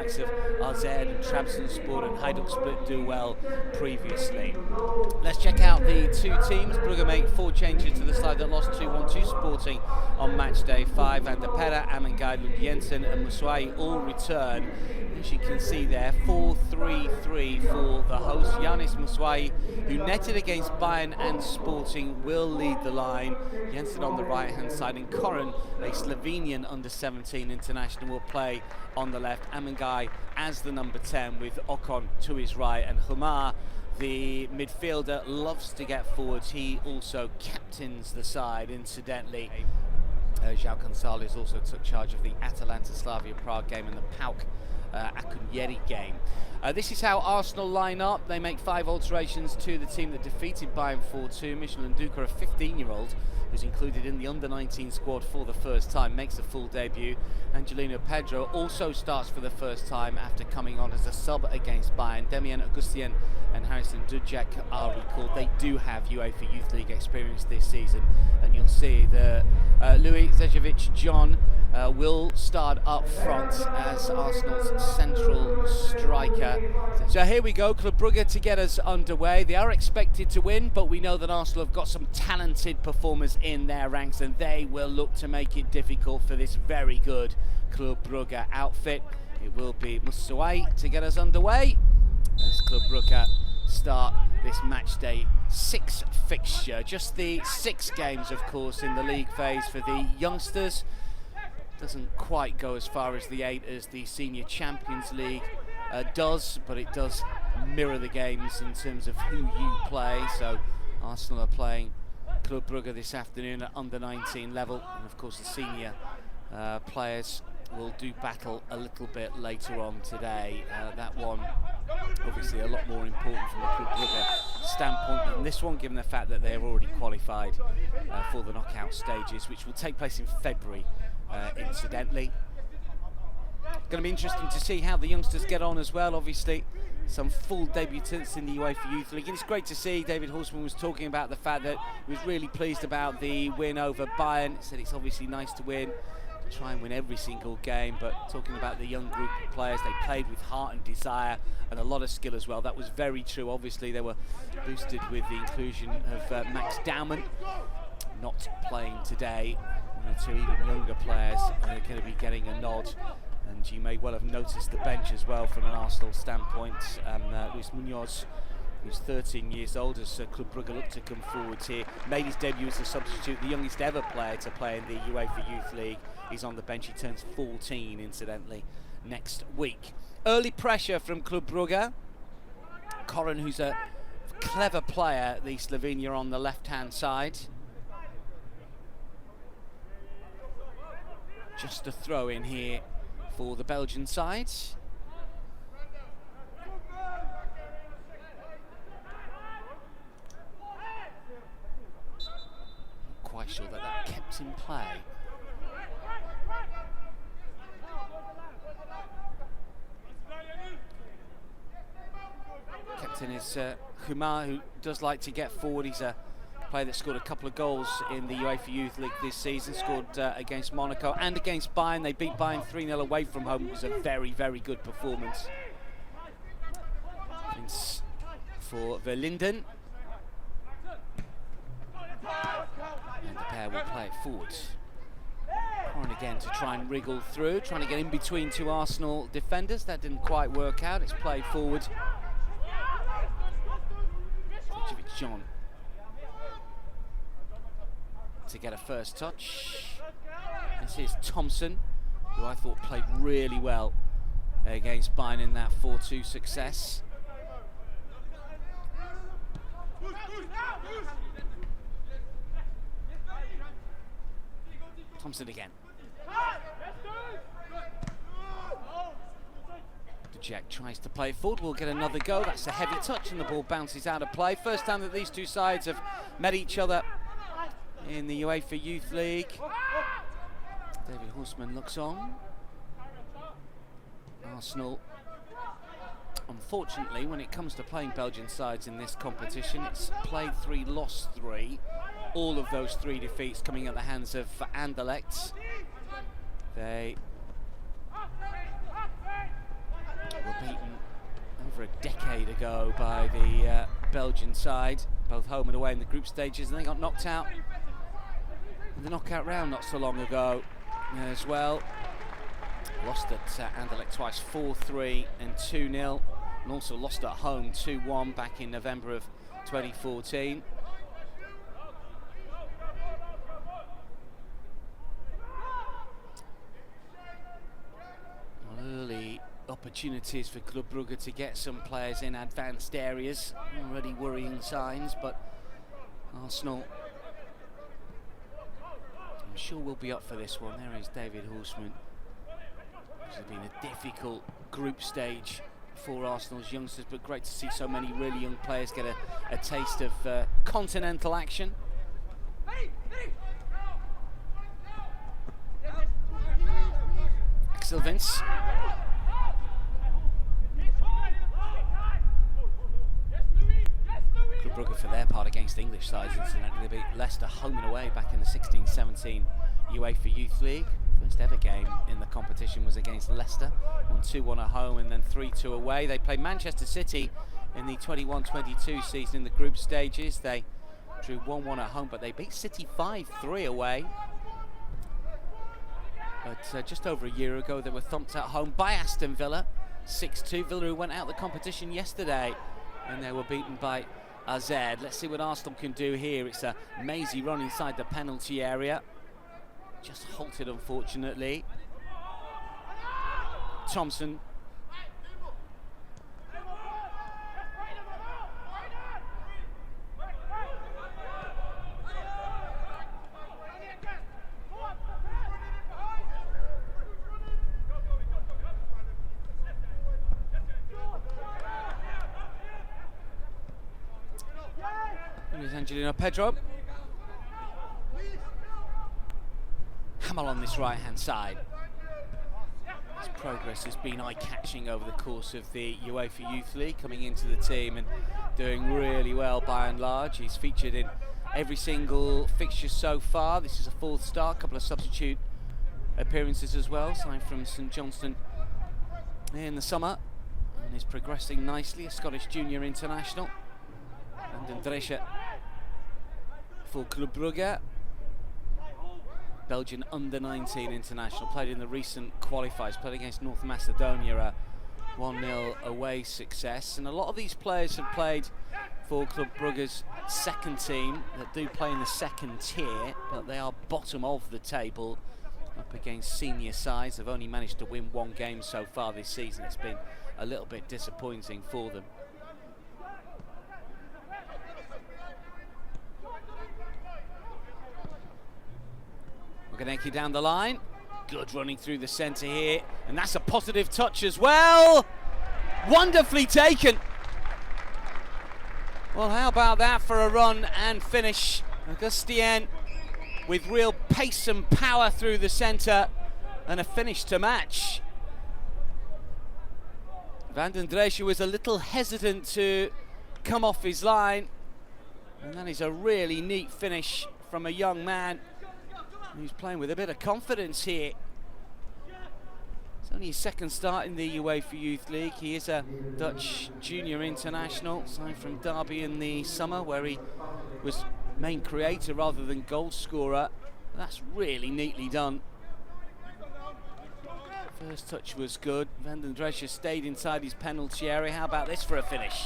likes of AZ and Trabzonspor and Hajduk Split do well previously. Let's check out the two teams. Brugge make 4 changes to the side that lost 2-1 to Sporting on match day 5. Van der Perre, Amengay, Lund Jensen and Muswai all return. As you can see there, 4-3-3 for the host. Yanis Muswai, who netted against Bayern and Sporting, will lead the line. Jensen on the right-hand side, and Koren, a Slovenian under-17 international, will play on the left. Amengay as the number 10 with Ocon to his right, and Humar, the midfielder, loves to get forward. He also captains the side, incidentally. João Gonçalves also took charge of the Atalanta Slavia Prague game and the PAOK Akunyeri game. This is how Arsenal line up. They make 5 alterations to the team that defeated Bayern 4-2. Michelin Duca, a 15-year-old, who's included in the under-19 squad for the first time, makes a full debut. Angelino Pedro also starts for the first time after coming on as a sub against Bayern. Demian Augustien and Harrison Dudjak are recalled. They do have UEFA Youth League experience this season, and you'll see that Louis Zejovic-John will start up front as Arsenal's central striker. So here we go, Club Brugge to get us underway. They are expected to win, but we know that Arsenal have got some talented performers in their ranks, and they will look to make it difficult for this very good Club Brugge outfit. It will be Muswai to get us underway as Club Brugge start this match day 6 fixture. Just the 6 games, of course, in the league phase for the youngsters. Doesn't quite go as far as the 8 as the Senior Champions League does, but it does mirror the games in terms of who you play. So Arsenal are playing Club Brugge this afternoon at under-19 level, and of course the senior players will do battle a little bit later on today. That one obviously a lot more important from a Club Brugge standpoint than this one, given the fact that they are already qualified for the knockout stages, which will take place in February, incidentally. Going to be interesting to see how the youngsters get on as well. Obviously some full debutants in the UEFA Youth League, and it's great to see. David Horseman was talking about the fact that he was really pleased about the win over Bayern. He said it's obviously nice to win, try and win every single game, but talking about the young group of players, they played with heart and desire and a lot of skill as well. That was very true. Obviously they were boosted with the inclusion of Max Daumann not playing today. 1 or 2 even younger players are going to be getting a nod, and you may well have noticed the bench as well from an Arsenal standpoint. Luis Munoz, who's 13 years old, as Club Brugge look to come forward here, made his debut as a substitute, the youngest ever player to play in the UEFA Youth League. He's on the bench. He turns 14, incidentally, next week. Early pressure from Club Brugge. Koren, who's a clever player, the Slovenia on the left-hand side. Just a throw in here for the Belgian side. Not quite sure that kept in play. Captain is Humar, who does like to get forward. He's a player that scored a couple of goals in the UEFA Youth League this season, scored against Monaco and against Bayern. They beat Bayern 3-0 away from home. It was a very, very good performance. It's for Verlinden. And the pair will play it forward. Koren again to try and wriggle through, trying to get in between 2 Arsenal defenders. That didn't quite work out. It's played forward. John to get a first touch. This is Thompson, who I thought played really well against Bayern in that 4-2 success. Thompson again. Jack tries to play it forward, we'll get another go. That's a heavy touch and the ball bounces out of play. First time that these two sides have met each other in the UEFA Youth League. David Horseman looks on. Arsenal, unfortunately, when it comes to playing Belgian sides in this competition, it's played 3, lost 3. All of those 3 defeats coming at the hands of Anderlecht. They okay to go by the Belgian side, both home and away in the group stages, and they got knocked out in the knockout round not so long ago as well. Lost at Anderlecht twice, 4-3 and 2-0, and also lost at home 2-1 back in November of 2014. Early opportunities for Club Brugge to get some players in advanced areas. Already worrying signs, but Arsenal, I'm sure, will be up for this one. There is David Horsman. This has been a difficult group stage for Arsenal's youngsters, but great to see so many really young players get a taste of continental action. Axel Vince. Club Brugge, for their part, against English sides, incidentally, they beat Leicester home and away back in the 16-17 UEFA Youth League. First ever game in the competition was against Leicester, won 2-1 at home and then 3-2 away. They played Manchester City in the 21-22 season in the group stages. They drew 1-1 at home, but they beat City 5-3 away. But just over a year ago, they were thumped at home by Aston Villa, 6-2. Villa, who went out the competition yesterday, and they were beaten by AZ. Let's see what Arsenal can do here. It's a mazy run inside the penalty area. Just halted, unfortunately. Thompson. Here's Angelino Pedro. Hamel on this right-hand side. His progress has been eye-catching over the course of the UEFA Youth League, coming into the team and doing really well by and large. He's featured in every single fixture so far. This is a fourth start, a couple of substitute appearances as well, signed from St Johnstone in the summer, and is progressing nicely, a Scottish junior international. And Andresje for Club Brugge. Belgian under-19 international, played in the recent qualifiers, played against North Macedonia, a 1-0 away success. And a lot of these players have played for Club Brugge's second team that do play in the second tier, but they are bottom of the table up against senior sides. They've only managed to win one game so far this season. It's been a little bit disappointing for them. Waganeki down the line, good running through the centre here, and that's a positive touch as well. Wonderfully taken. Well, how about that for a run and finish? Augustien with real pace and power through the centre, and a finish to match. Van den Dresje was a little hesitant to come off his line, and that is a really neat finish from a young man who's playing with a bit of confidence here. It's only his second start in the UEFA Youth League. He is a Dutch junior international, signed from Derby in the summer, where he was main creator rather than goal scorer. That's really neatly done. First touch was good. Van den Dresje stayed inside his penalty area. How about this for a finish?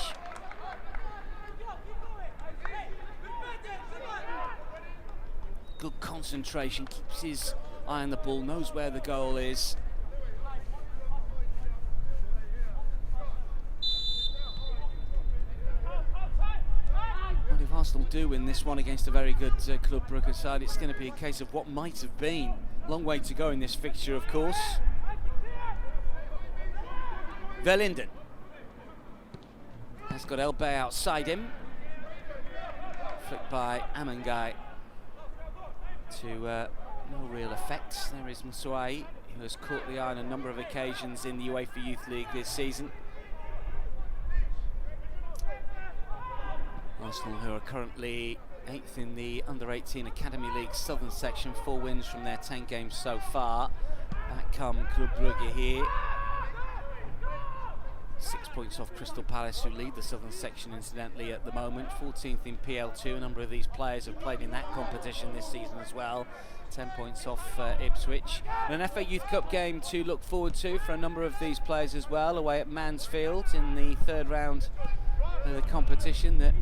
Good concentration, keeps his eye on the ball, knows where the goal is. What if Arsenal do win this one against a very good Club Brugge side? It's going to be a case of what might have been. Long way to go in this fixture, of course. Verlinden has got Elbey outside him. Flicked by Amangai to no real effect. There is Moussouai, who has caught the eye on a number of occasions in the UEFA Youth League this season. Arsenal, who are currently 8th in the Under-18 Academy League Southern section, 4 wins from their 10 games so far. Back come Club Brugge here. 6 6 points off Crystal Palace, who lead the southern section incidentally at the moment. 14th in PL2. A number of these players have played in that competition this season as well. 10 points off Ipswich. And an FA Youth Cup game to look forward to for a number of these players as well, away at Mansfield in the third round of the competition that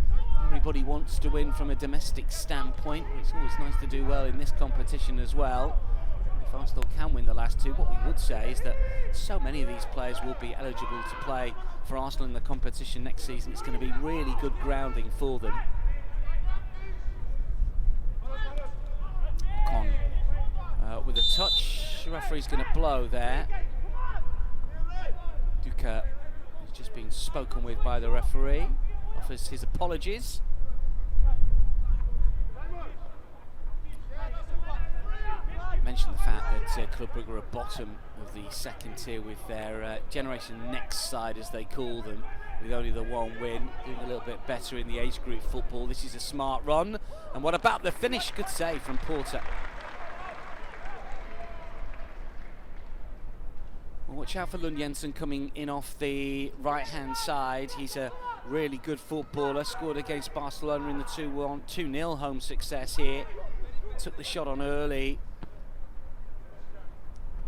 everybody wants to win from a domestic standpoint. It's always nice to do well in this competition as well. If Arsenal can win the last two, what we would say is that so many of these players will be eligible to play for Arsenal in the competition next season. It's going to be really good grounding for them. Con with a touch, the referee's going to blow there. Duca has just been spoken with by the referee, offers his apologies. Mentioned the fact that Club Brugge are at bottom of the second tier with their Generation Next side, as they call them, with only the one win, doing a little bit better in the age group football. This is a smart run, and what about the finish? Good save from Porter. Well, watch out for Lund Jensen coming in off the right-hand side. He's a really good footballer, scored against Barcelona in the 2-0 home success here. Took the shot on early.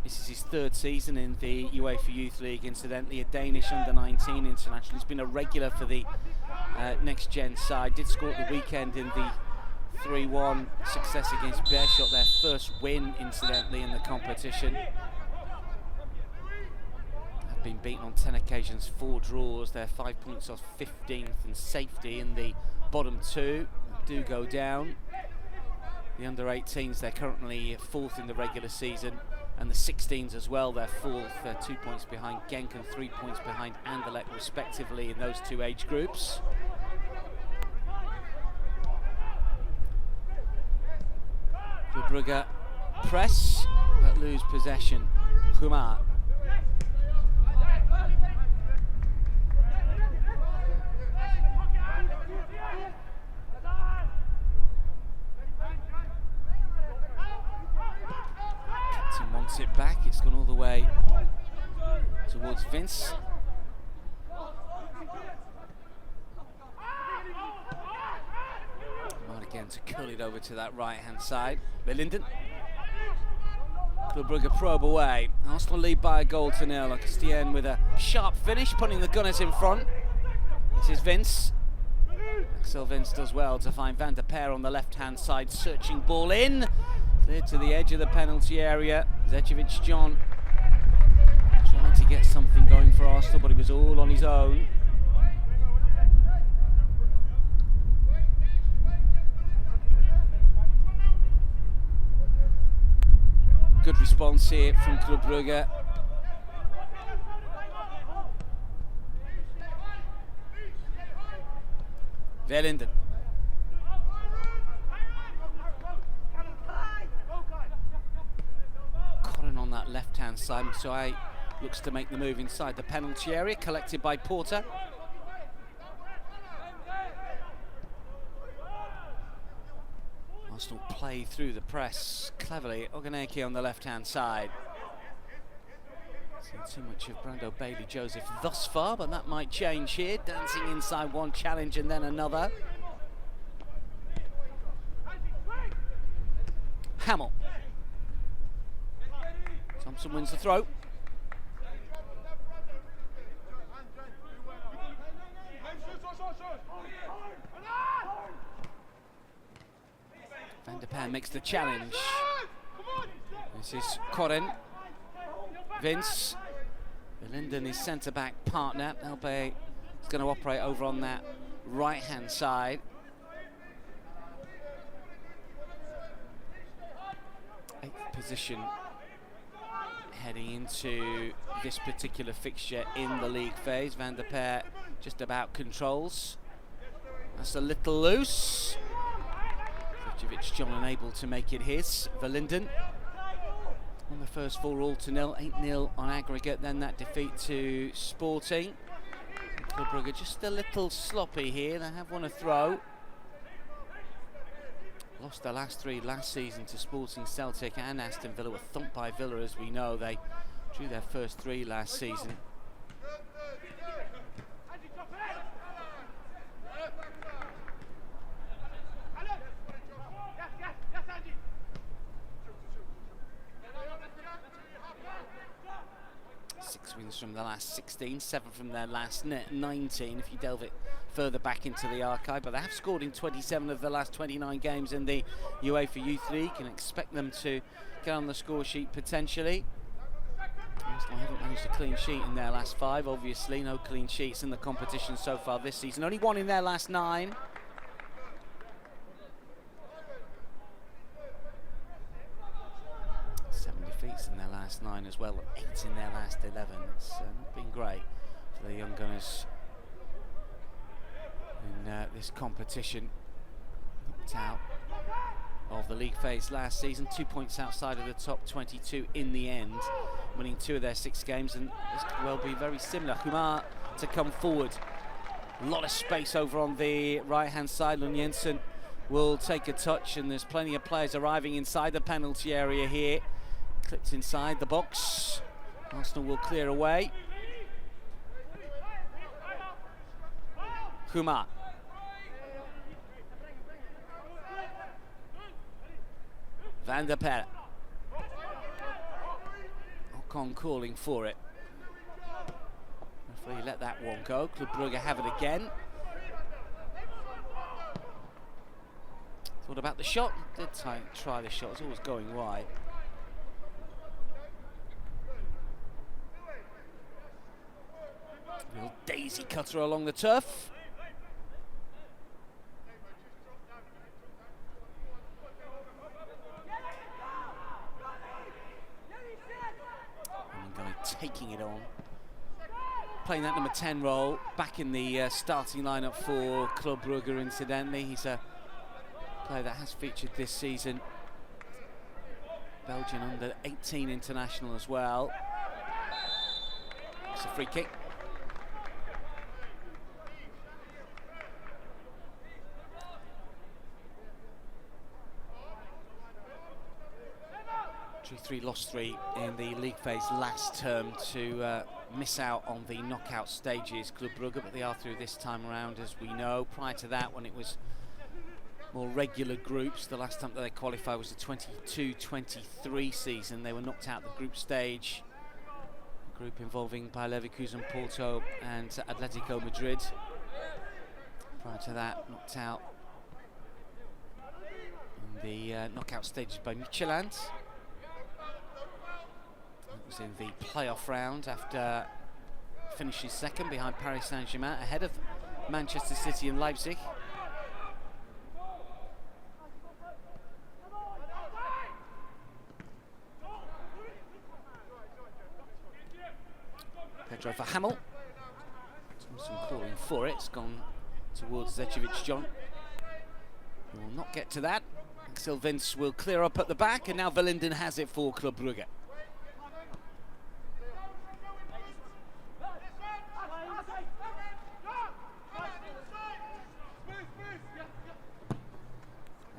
This is his third season in the UEFA Youth League, incidentally, a Danish under-19 international. He's been a regular for the Next Gen side. Did score at the weekend in the 3-1 success against Beerschot, their first win, incidentally, in the competition. Have been beaten on 10 occasions, 4 draws. They're 5 points off 15th and safety in the bottom two. Do go down. The under-18s, they're currently 4th in the regular season. And the 16s as well, they're 4th, 2 points behind Genk and 3 points behind Anderlecht respectively in those two age groups. Club Brugge press, but lose possession. Humar. Wants it back, it's gone all the way towards Vince. Might again to curl it over to that right hand side. Linden. Club Brugge probe away. Arsenal lead by a goal to nil. Castien with a sharp finish, putting the Gunners in front. This is Vince. Axel Vince does well to find Van der Peer on the left hand side, searching ball in. Cleared to the edge of the penalty area. Zečević John trying to get something going for Arsenal, but he was all on his own. Good response here from Club Brugge. Verlinden. On that left-hand side, Msoai looks to make the move inside the penalty area, collected by Porter. Arsenal play through the press cleverly. Oguneke on the left-hand side. Seen too much of Brando Bailey Joseph thus far, but that might change here. Dancing inside one challenge and then another. Hamill. Thompson wins the throw. Van der Peer makes the challenge. This is Koren. Vince. Linden, his centre-back partner. Elbe is going to operate over on that right-hand side. 8th position heading into this particular fixture in the league phase. Van der Peer just about controls. That's a little loose. Zečević John unable to make it his. Verlinden on the first 4 all to nil, 8-0 on aggregate. Then that defeat to Sporting. Club Brugge just a little sloppy here. They have won a throw. Lost their last 3 last season to Sporting, Celtic and Aston Villa. Were thumped by Villa, as we know. They drew their first 3 last season. wins from the last 16, 7 from their last 19 if you delve it further back into the archive, but they have scored in 27 of the last 29 games in the UEFA Youth League. Can expect them to get on the score sheet potentially. Arsenal haven't managed a clean sheet in their last 5, obviously. No clean sheets in the competition so far this season. Only 1 in their last 9. Defeats in their last 9 as well, 8 in their last 11. It's not been great for the young Gunners in this competition. Knocked out of the league phase last season, 2 points outside of the top 22 in the end, winning 2 of their 6 games, and this could well be very similar. Humar to come forward, a lot of space over on the right hand side. Lund Jensen will take a touch, and there's plenty of players arriving inside the penalty area here. Clipped inside the box. Arsenal will clear away. Kumar. Van der Per. Ocon calling for it. Referee let that one go. Club Brugge have it again. Thought about the shot. Did try the shot. It's always going wide. Little daisy cutter along the turf. And guy taking it on. Playing that number 10 role, back in the starting lineup for Club Brugge incidentally. He's a player that has featured this season. Belgian under 18 international as well. It's a free kick. Drew 3, lost 3 in the league phase last term to miss out on the knockout stages, Club Brugge, but they are through this time around, as we know. Prior to that, when it was more regular groups, the last time that they qualified was the 22-23 season. They were knocked out the group stage, a group involving Bayer Leverkusen, Porto and Atletico Madrid. Prior to that, knocked out in the knockout stages by Midtjylland. Was in the playoff round after finishing second behind Paris Saint-Germain, ahead of Manchester City and Leipzig. Pedro for Hamel. Thompson calling for it. It's gone towards Zečević John. He will not get to that. Axel Vince will clear up at the back, and now Verlinden has it for Club Brugge.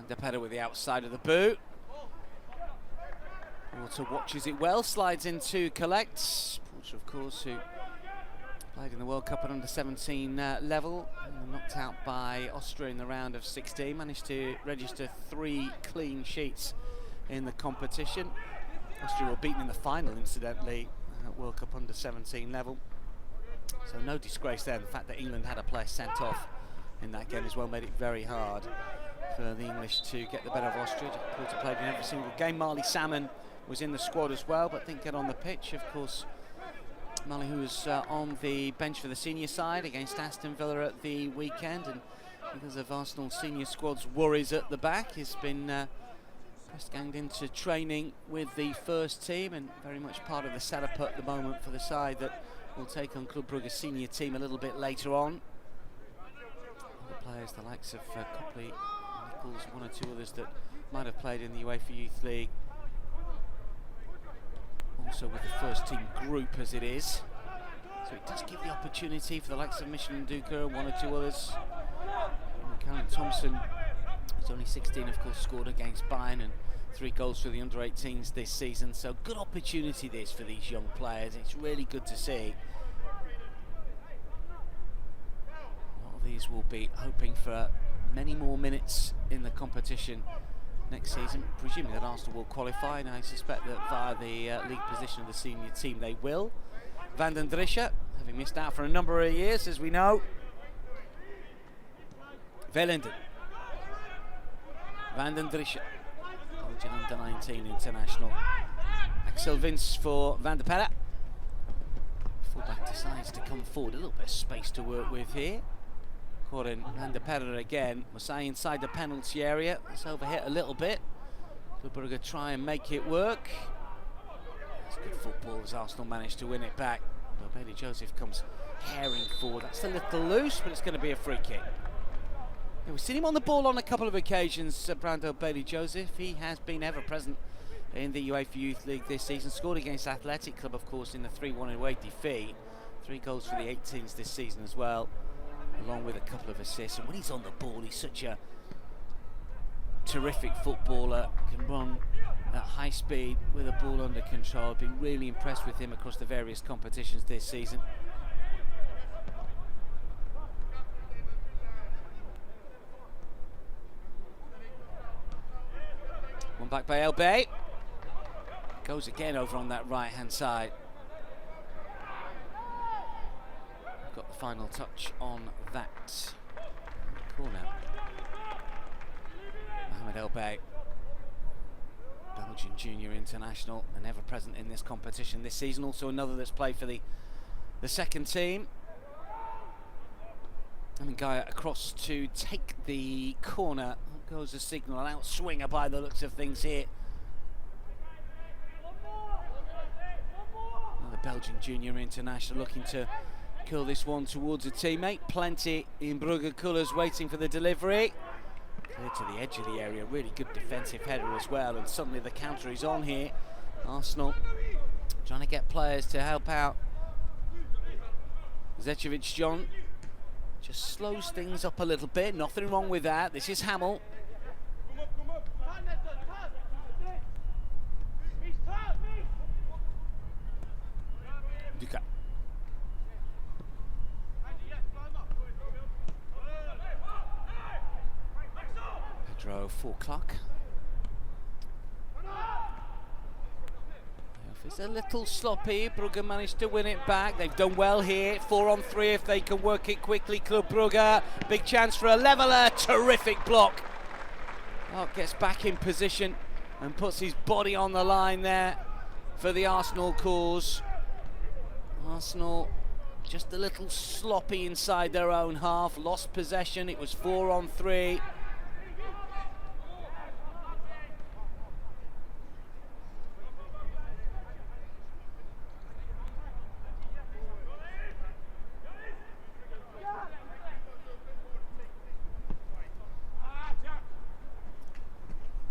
Depeda with the outside of the boot. Porter watches it well, slides in to collect. Porter, of course, who played in the World Cup at under-17 level, and knocked out by Austria in the round of 16. Managed to register 3 clean sheets in the competition. Austria were beaten in the final, incidentally, at World Cup under-17 level. So no disgrace there. The fact that England had a player sent off in that game as well made it very hard for the English to get the better of Austria. Porter played in every single game. Marley Salmon was in the squad as well, but didn't get on the pitch. Of course, Marley, who was on the bench for the senior side against Aston Villa at the weekend, and because of Arsenal senior squad's worries at the back, has been press-ganged into training with the first team, and very much part of the setup at the moment for the side that will take on Club Brugge's senior team a little bit later on. Other players, the likes of Copley, Nichols, 1 or 2 others that might have played in the UEFA Youth League. Also with the first team group as it is. So it does give the opportunity for the likes of Michelin Duca and 1 or 2 others. And Callum Thompson, who's only 16, of course, scored against Bayern, and 3 goals for the under-18s this season. So good opportunity this for these young players. It's really good to see. A lot of these will be hoping for many more minutes in the competition next season, presuming that Arsenal will qualify, and I suspect that via the league position of the senior team they will. Van den Drische, having missed out for a number of years, as we know. Velenden. Van den Drische, Belgian under-19 international. Axel Vince for Van der Perre. Fullback decides to come forward. A little bit of space to work with here. Corin Van der Perre again. Masai inside the penalty area. It's overhit a little bit. Club Brugge try and make it work. It's good football as Arsenal managed to win it back. Well, Bailey Joseph comes herring forward. That's a little loose, but it's going to be a free kick. Yeah, we've seen him on the ball on a couple of occasions, Brando Bailey Joseph. He has been ever present in the UEFA Youth League this season. Scored against Athletic Club, of course, in the 3-1 away defeat. 3 goals for the 18s this season as well, along with a couple of assists. And when he's on the ball, he's such a terrific footballer. Can run at high speed with the ball under control. Been really impressed with him across the various competitions this season. One back by Elbey. Goes again over on that right hand side. Got the final touch on that corner. Mohamed Elbey, Belgian junior international and ever present in this competition this season. Also another that's played for the second team. Amingaya across to take the corner. Goes a signal, an outswinger by the looks of things here. Another Belgian junior international looking to curl this one towards a teammate. Plenty in Brugge colours waiting for the delivery. Clear to the edge of the area, really good defensive header as well, and suddenly the counter is on here. Arsenal trying to get players to help out. Zečević John just slows things up a little bit, nothing wrong with that. This is Hamill. Duka. Pedro for Clark. It's a little sloppy. Brugge managed to win it back. They've done well here. 4 on 3 if they can work it quickly. Club Brugge. Big chance for a leveller. Terrific block. Clark gets back in position and puts his body on the line there for the Arsenal cause. Arsenal just a little sloppy inside their own half. Lost possession. It was 4 on 3.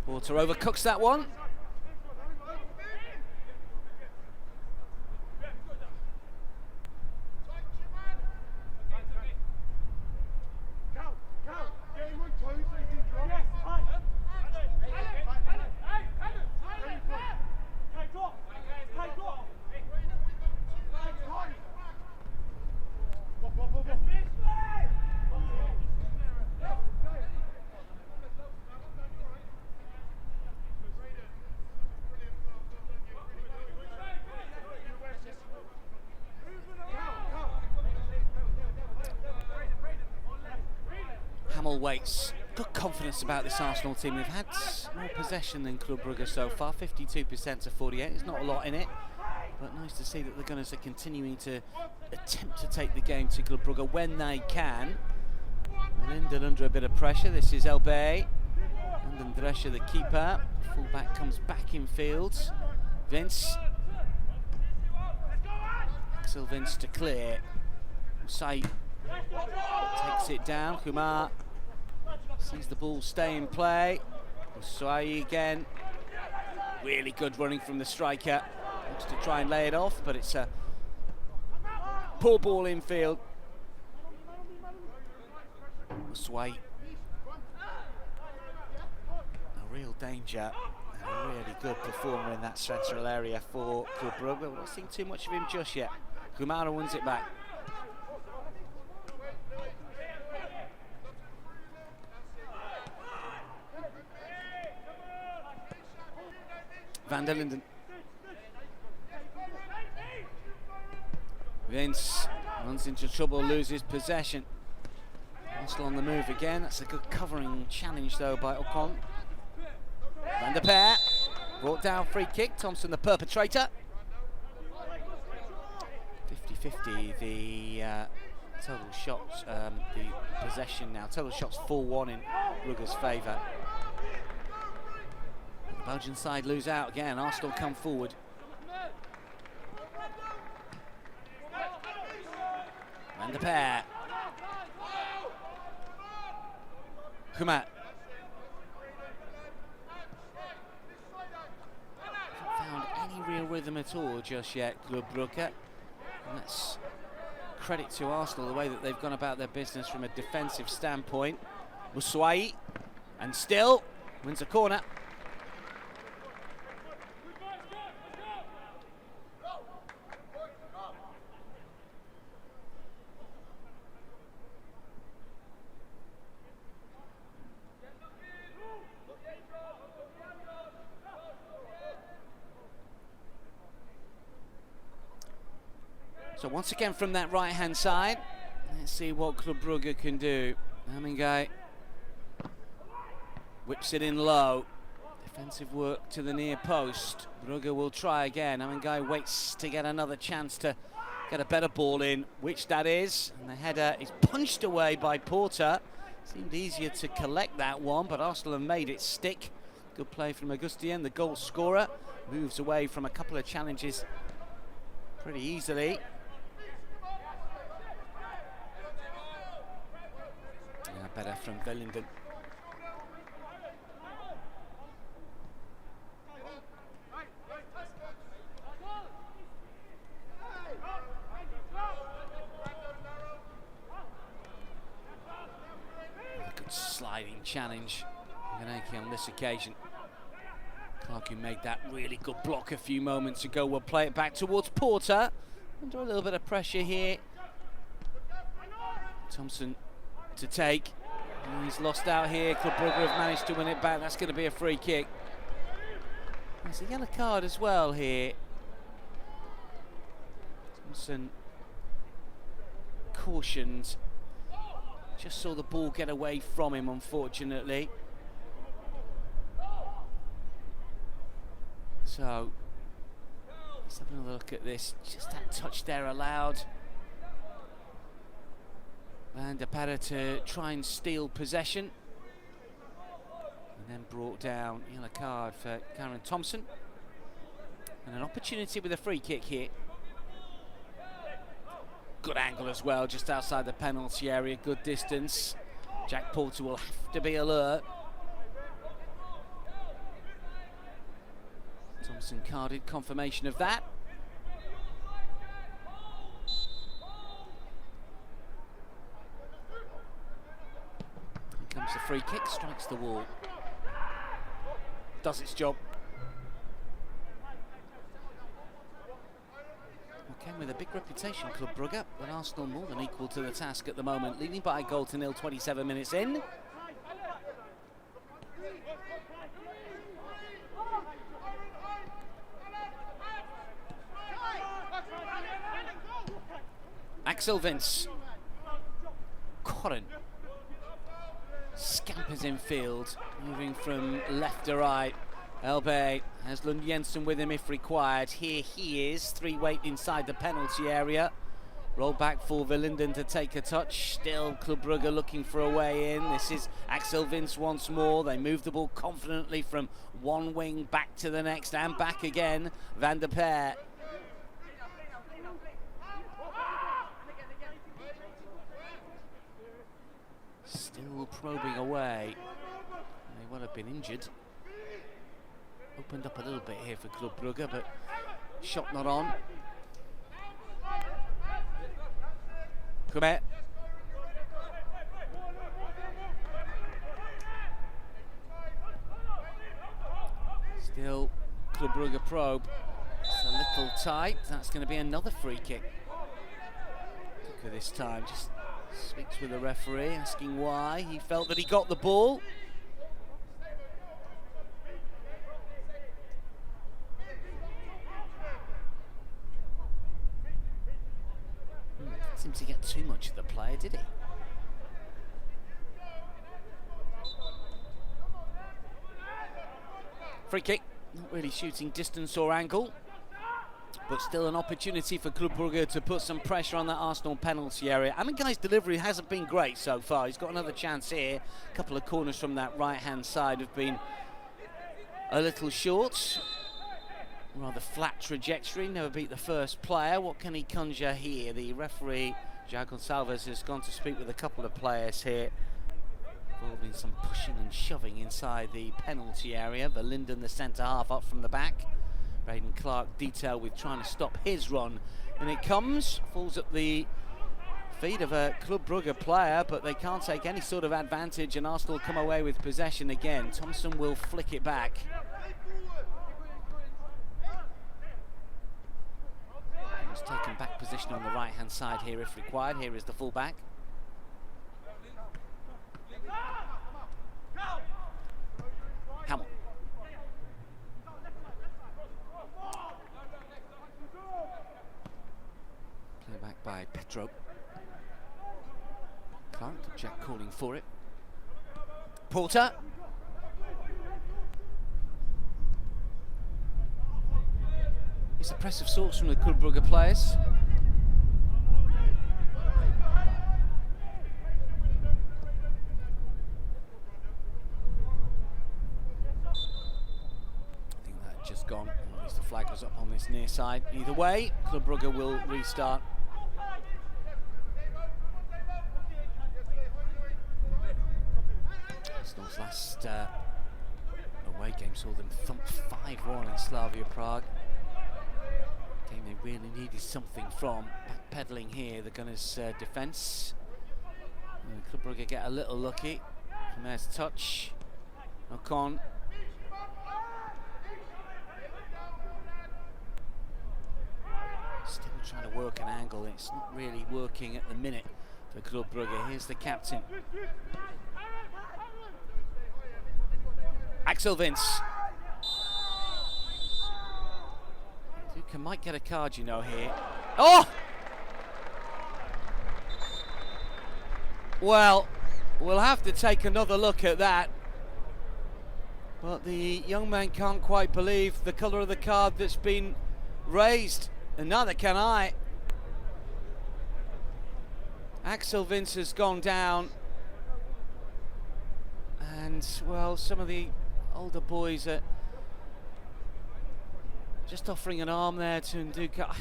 Water overcooks that one. Hamill waits. Good confidence about this Arsenal team. They've had more possession than Club Brugge so far, 52% to 48. There's not a lot in it, but nice to see that the Gunners are continuing to attempt to take the game to Club Brugge when they can. Linden under a bit of pressure. This is Elbey. And then Drescher, the keeper. Fullback comes back in field. Vince. Axel Vince to clear. Musai takes it down. Kumar sees the ball stay in play. Musai again. Really good running from the striker. Looks to try and lay it off, but it's a poor ball in field. Musai. A real danger. And a really good performer in that central area for Club Brugge. We're not seeing too much of him just yet. Kumara wins it back. Van der Linden. Vince runs into trouble, loses possession. Arsenal on the move again. That's a good covering challenge though by Ocon. Van der Peer brought down, free kick. Thompson the perpetrator. 50-50 the total shots, the possession now. Total shots 4-1 in Brugge's favour. The Belgian side lose out again. Arsenal come forward. Van der Peer. Kumat. Haven't found any real rhythm at all just yet, Club Brugge. And that's credit to Arsenal, the way that they've gone about their business from a defensive standpoint. Muswai, and still wins a corner. So once again from that right-hand side, let's see what Club Brugge can do. Hamingai whips it in low. Defensive work to the near post. Brugge will try again. Hamingai waits to get another chance to get a better ball in, which that is. And the header is punched away by Porter. Seemed easier to collect that one, but Arsenal have made it stick. Good play from Augustien, the goal scorer. Moves away from a couple of challenges pretty easily. Better from Vellinden. A good sliding challenge. Yanaki on this occasion. Clark, who made that really good block a few moments ago, will play it back towards Porter. Under a little bit of pressure here. Thompson to take. He's lost out here. Club Brugge have managed to win it back. That's going to be a free kick. There's a yellow card as well here. Thompson cautioned. Just saw the ball get away from him, unfortunately. So, let's have a look at this. Just that touch there allowed Van der Peer to try and steal possession, and then brought down. Yellow card for Karen Thompson, and an opportunity with a free kick here. Good angle as well, just outside the penalty area, good distance. Jack Porter will have to be alert. Thompson carded, confirmation of that. Comes the free kick, strikes the wall. Does its job. Okay, with a big reputation, Club Brugge, but Arsenal more than equal to the task at the moment, leading by a goal to nil 27 minutes in. Axel Vince. Corrin scampers in field, moving from left to right. Elbe has Lund Jensen with him if required. Here he is, three weight inside the penalty area. Roll back for Vellinden to take a touch. Still Club Brugge looking for a way in. This is Axel Vince once more. They move the ball confidently from one wing back to the next and back again. Van der Peer. Still probing away. They will have been injured. Opened up a little bit here for Club Brugge, but shot not on. Kumet. Still Club Brugge probe. It's a little tight. That's going to be another free kick. Look at this time. Just speaks with the referee, asking why. He felt that he got the ball. seemed to get too much of the player, did he? Free kick, not really shooting distance or angle, but still an opportunity for Club Brugge to put some pressure on that Arsenal penalty area. Amengai's delivery hasn't been great so far. He's got another chance here. A couple of corners from that right-hand side have been a little short. Rather flat trajectory, never beat the first player. What can he conjure here? The referee, João Gonçalves, has gone to speak with a couple of players here, involving some pushing and shoving inside the penalty area. Verlinden, the centre-half, up from the back. Braden Clark detailed with trying to stop his run. And it comes, falls at the feet of a Club Brugge player, but they can't take any sort of advantage, and Arsenal come away with possession again. Thompson will flick it back. He's taken back position on the right-hand side here if required. Here is the full-back. Hamill. Play back by Petro. Clark, Jack calling for it. Porter. It's a press of sorts from the Club Brugge players. I think that had just gone, or at least the flag was up on this near side. Either way, Club Brugge will restart. Arsenal's last away game saw them thump 5-1 in Slavia Prague. Game they really needed something from. Backpedaling here, the Gunners' defence. Club Brugge get a little lucky. And there's touch. Ocon. Still trying to work an angle. It's not really working at the minute for Club Brugge. Here's the captain. Axel Vince. Duca might get a card, you know, here. Oh! Well, we'll have to take another look at that. But the young man can't quite believe the colour of the card that's been raised, and neither can I. Axel Vince has gone down, and well, some of the older boys are just offering an arm there to Nduka.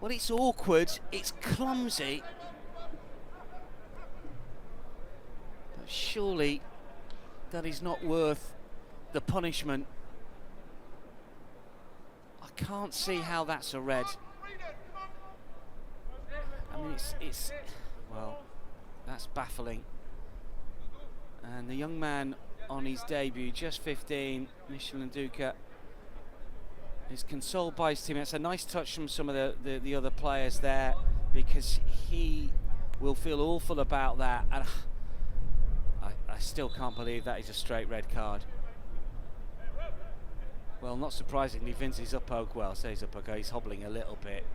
Well, it's awkward, it's clumsy, but surely that is not worth the punishment. I can't see how that's a red. I mean, it's well, that's baffling. And the young man on his debut, just 15, Michel Nduka, is consoled by his teammates. A nice touch from some of the other players there, because he will feel awful about that. And I still can't believe that is a straight red card. Well, not surprisingly, Vince is up. Well, say he's up. Okay, he's hobbling a little bit.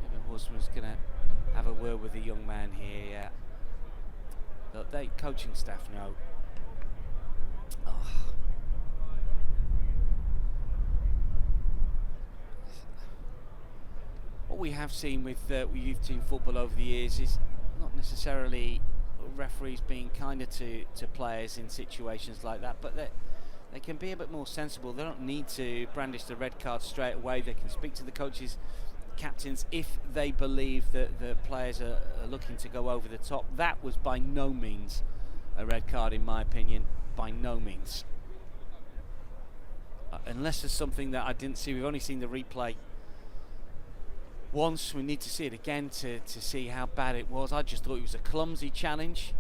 Even Horseman's going to have a word with the young man here. Yeah. Look, they coaching staff know. Oh. What we have seen with youth team football over the years is not necessarily referees being kinder to players in situations like that, but they can be a bit more sensible. They don't need to brandish the red card straight away. They can speak to the coaches, captains, if they believe that the players are looking to go over the top. That was by no means a red card, in my opinion. By no means. Unless there's something that I didn't see. We've only seen the replay once. We need to see it again to see how bad it was. I just thought it was a clumsy challenge,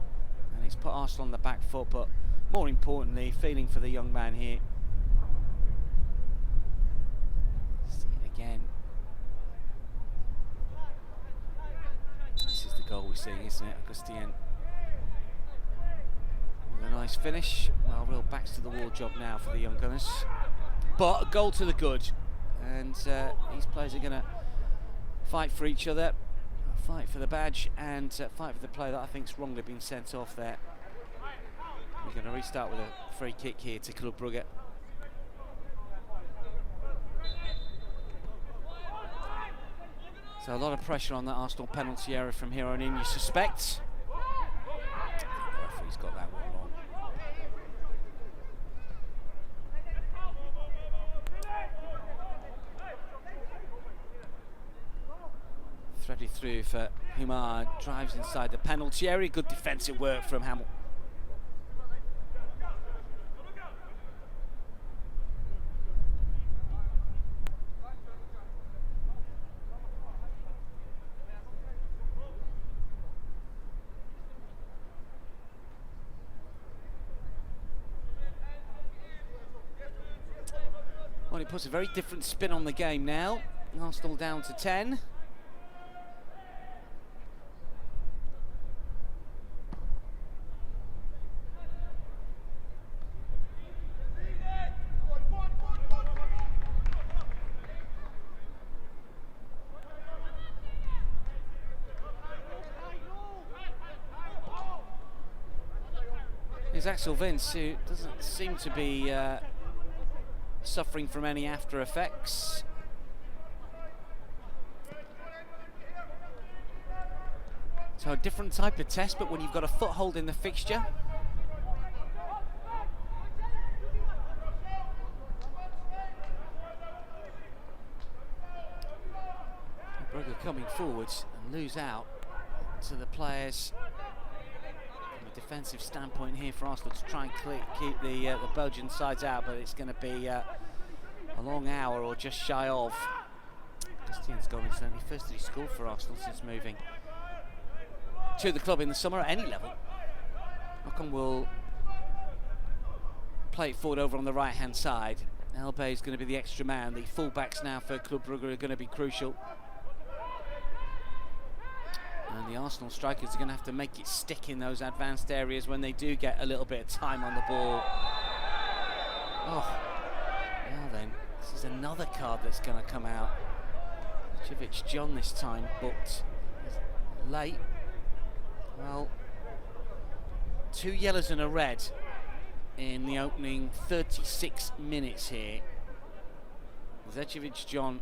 and it's put Arsenal on the back foot, but more importantly, feeling for the young man here. See it again. This is the goal we're seeing, isn't it? Augustien with a nice finish. Well, real backs to the wall job now for the young Gunners, but a goal to the good, and these players are going to fight for each other, fight for the badge, and fight for the player that I think's wrongly been sent off there. We're going to restart with a free kick here to Club Brugge. So a lot of pressure on that Arsenal penalty area from here on in, you suspect. The referee's got that one wrong. Threaded through for Humar, drives inside the penalty area. Good defensive work from Hamill. Well, it puts a very different spin on the game now. Arsenal down to 10. Here's Axel Vince, who doesn't seem to be suffering from any after effects. So a different type of test, but when you've got a foothold in the fixture. Brugge coming forwards and lose out to the players. From a defensive standpoint here for Arsenal to try and keep the Belgian sides out, but it's going to be a long hour or just shy of. Christian's goal incidentally, first that he scored for Arsenal since moving to the club in the summer at any level. Ocon will play it forward over on the right hand side. Elbe is going to be the extra man. The fullbacks now for Club Brugge are going to be crucial. And the Arsenal strikers are going to have to make it stick in those advanced areas when they do get a little bit of time on the ball. Oh, well then, this is another card that's going to come out. Matchday John this time booked late. Well, 2 yellows and a red in the opening 36 minutes here. Matchday John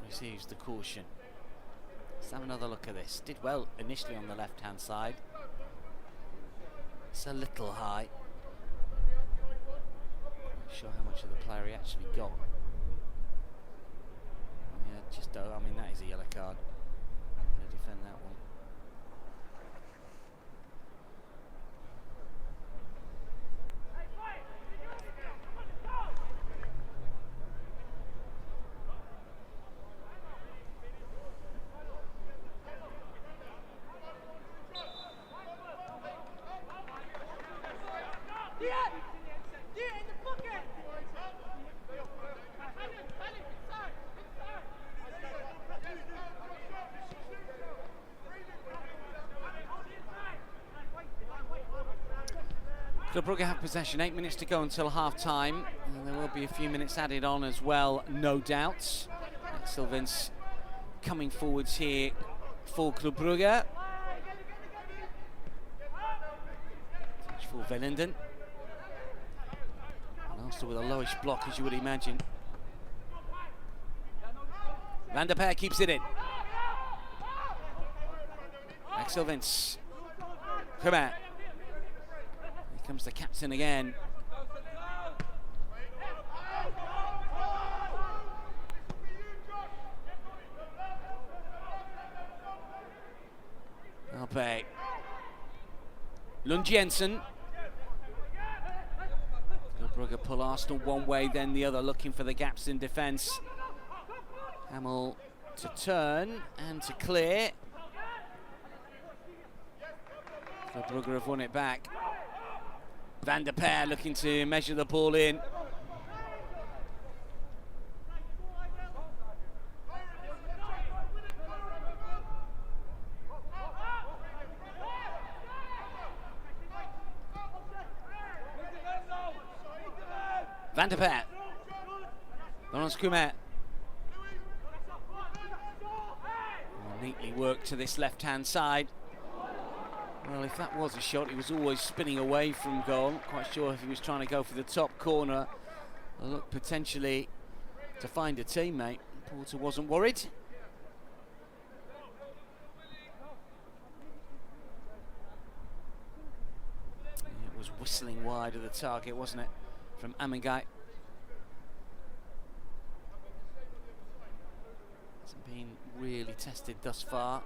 receives the caution. Let's have another look at this. Did well initially on the left-hand side. It's a little high. Not sure how much of the player he actually got. Yeah, just don't. I mean, that is a yellow card. I'm going to defend that one. Brugge have possession, 8 minutes to go until half-time. There will be a few minutes added on as well, no doubt. Axel Vince coming forwards here for Club Brugge. Touch for Velenden. And also with a lowish block, as you would imagine. Van der Peer keeps it in. Axel Vince. Come out. Comes the captain again. Alpe. Lund Jensen. Brugge pull Arsenal one way, then the other, looking for the gaps in defence. Hamill to turn and to clear. Brugge have won it back. Van der Peer looking to measure the ball in. Van der Peer. Laurence Coumet. neatly worked to this left-hand side. Well, if that was a shot, he was always spinning away from goal. Not quite sure if he was trying to go for the top corner. A look potentially to find a teammate. Porter wasn't worried. It was whistling wide of the target, wasn't it, from Amengai. Hasn't been really tested thus far.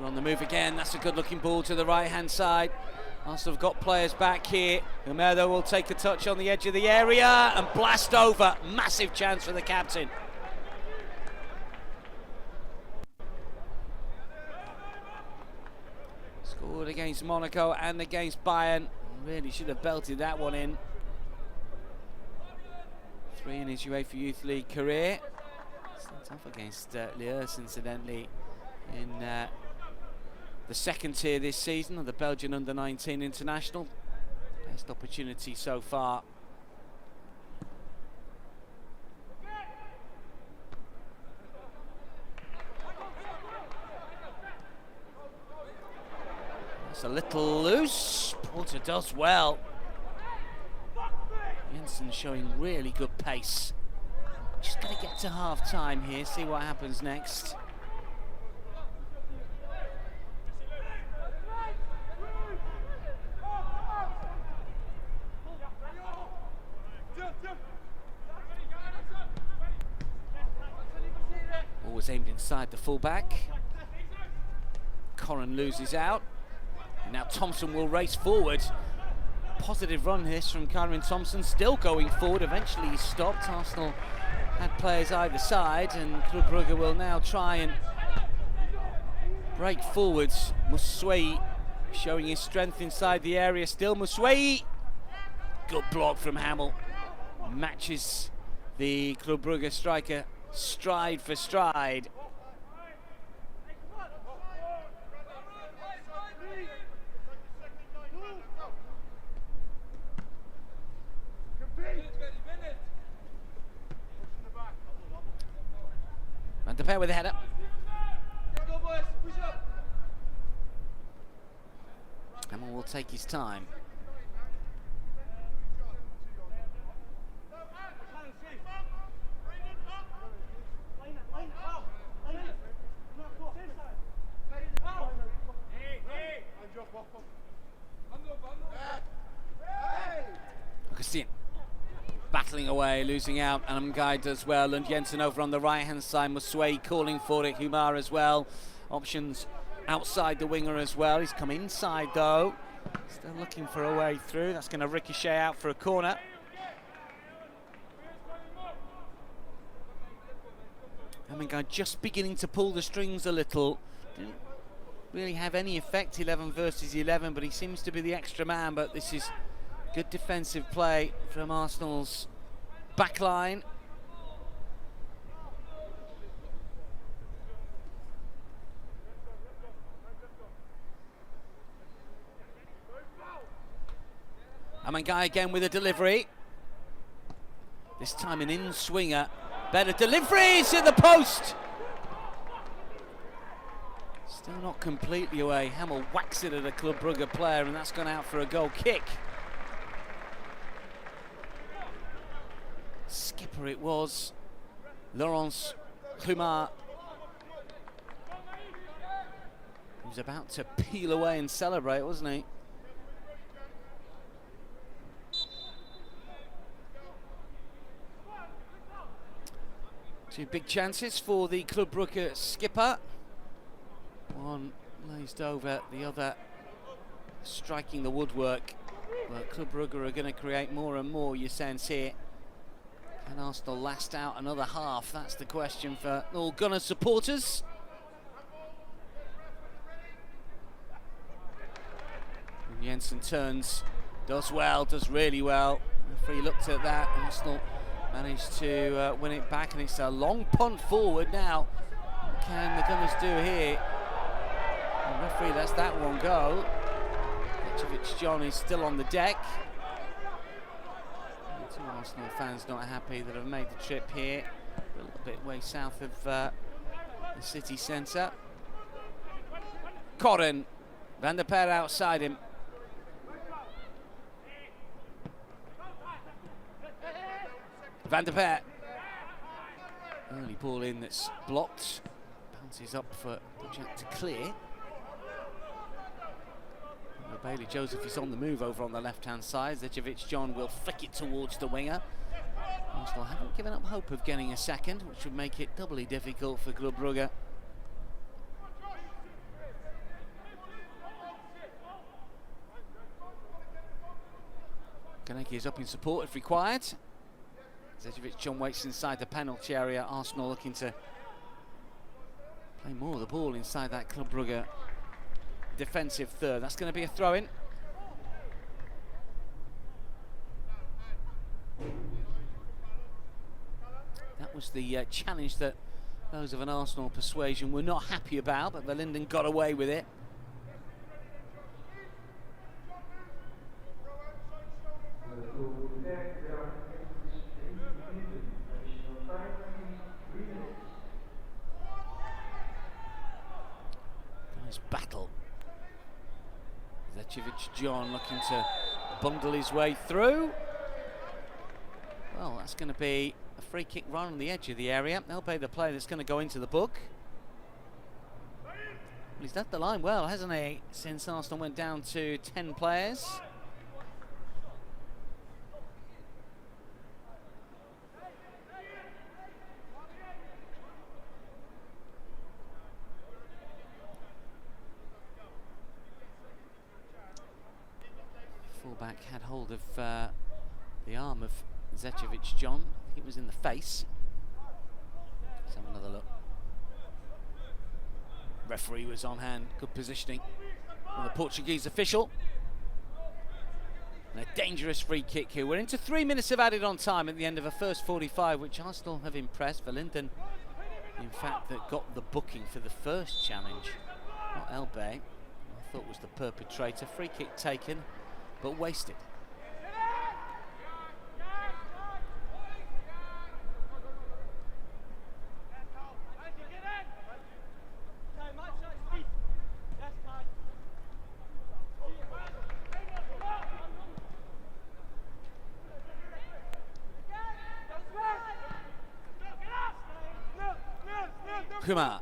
On the move again, that's a good looking ball to the right hand side. Arsenal have got players back here. Humero will take a touch on the edge of the area and blast over. Massive chance for the captain. Scored against Monaco and against Bayern. Really should have belted that one in. 3 in his UEFA Youth League career. Started off against Liège, incidentally, in the second tier this season of the Belgian Under-19 International. Best opportunity so far. It's a little loose. Porter does well. Jensen showing really good pace. Just going to get to half time here, see what happens next. Was aimed inside the fullback. Corrin loses out. Now Thompson will race forward. Positive run this from Kyron Thompson, still going forward. Eventually he stopped. Arsenal had players either side, and Club Brugge will now try and break forwards. Muswei showing his strength inside the area. Still Muswei. Good block from Hamel. Matches the Club Brugge striker stride for stride. And the pair with the header. Hamel will take his time. Augustine battling away, losing out, and Amengai does well, and Jensen over on the right hand side. Muswei calling for it, Humar as well. Options outside the winger as well. He's come inside though, still looking for a way through. That's going to ricochet out for a corner. Amengai just beginning to pull the strings a little. Didn't really have any effect 11 versus 11, but he seems to be the extra man. But this is good defensive play from Arsenal's backline. Amengai again with a delivery. This time an in-swinger. Better delivery, it's at the post. Still not completely away. Hamel whacks it at a Club Brugge player, and that's gone out for a goal kick. Skipper it was, Laurence Humar. He was about to peel away and celebrate, wasn't he? Two big chances for the Club Brugge skipper. One glazed over, the other striking the woodwork. But Club Brugge are going to create more and more, you sense here. Can Arsenal last out another half? That's the question for all Gunner supporters. And Jensen turns, does well, does really well. The referee looked at that, Arsenal managed to win it back, and it's a long punt forward now. What can the Gunners do here? The referee lets that one go. John is still on the deck. Two Arsenal fans not happy that have made the trip here, a little bit way south of the city centre. Corren, Van der Perre outside him. Van der Perre. Early ball in that's blocked. Bounces up for Jack to clear. Bailey Joseph is on the move over on the left-hand side. Zećević John will flick it towards the winger. Arsenal haven't given up hope of getting a second, which would make it doubly difficult for Club Brugge. Kaneki is up in support if required. Zećević John waits inside the penalty area. Arsenal looking to play more of the ball inside that Club Brugge defensive third. That's going to be a throw-in. That was the challenge that those of an Arsenal persuasion were not happy about, but Verlinden got away with it. Nice battle. Zećević John looking to bundle his way through. Well, that's going to be a free kick right on the edge of the area. They'll pay the play that's going to go into the book. Well, he's left the line well, hasn't he, since Arsenal went down to 10 players. Fullback had hold of the arm of Zećević John. I think it was in the face. Let's have another look. Referee was on hand. Good positioning from the Portuguese official. And a dangerous free kick here. We're into 3 minutes of added on time at the end of a first 45, which Arsenal have impressed. Verlinden, in fact, that got the booking for the first challenge. Not Elbe, I thought was the perpetrator. Free kick taken, but wasted. Kumar.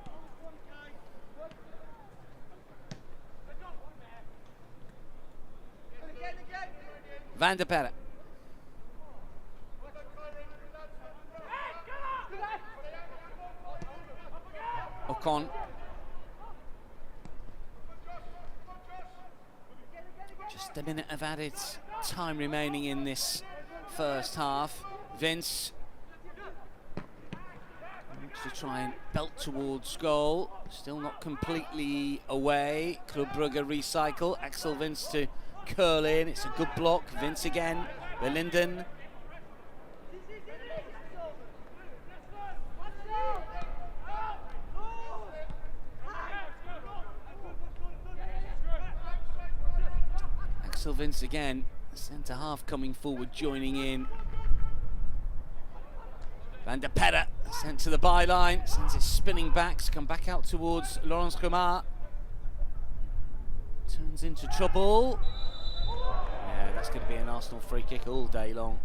Van der Perre. Ocon. Just a minute of added time remaining in this first half. Vince to try and belt towards goal, still not completely away. Club Brugge recycle. Axel Vince to curl in. It's a good block. Vince again. Verlinden. Axel Vince again. Centre half coming forward, joining in. Van der Perre sent to the byline, sends it spinning back, to come back out towards Laurence Kumar. Turns into trouble. Yeah, that's going to be an Arsenal free kick all day long.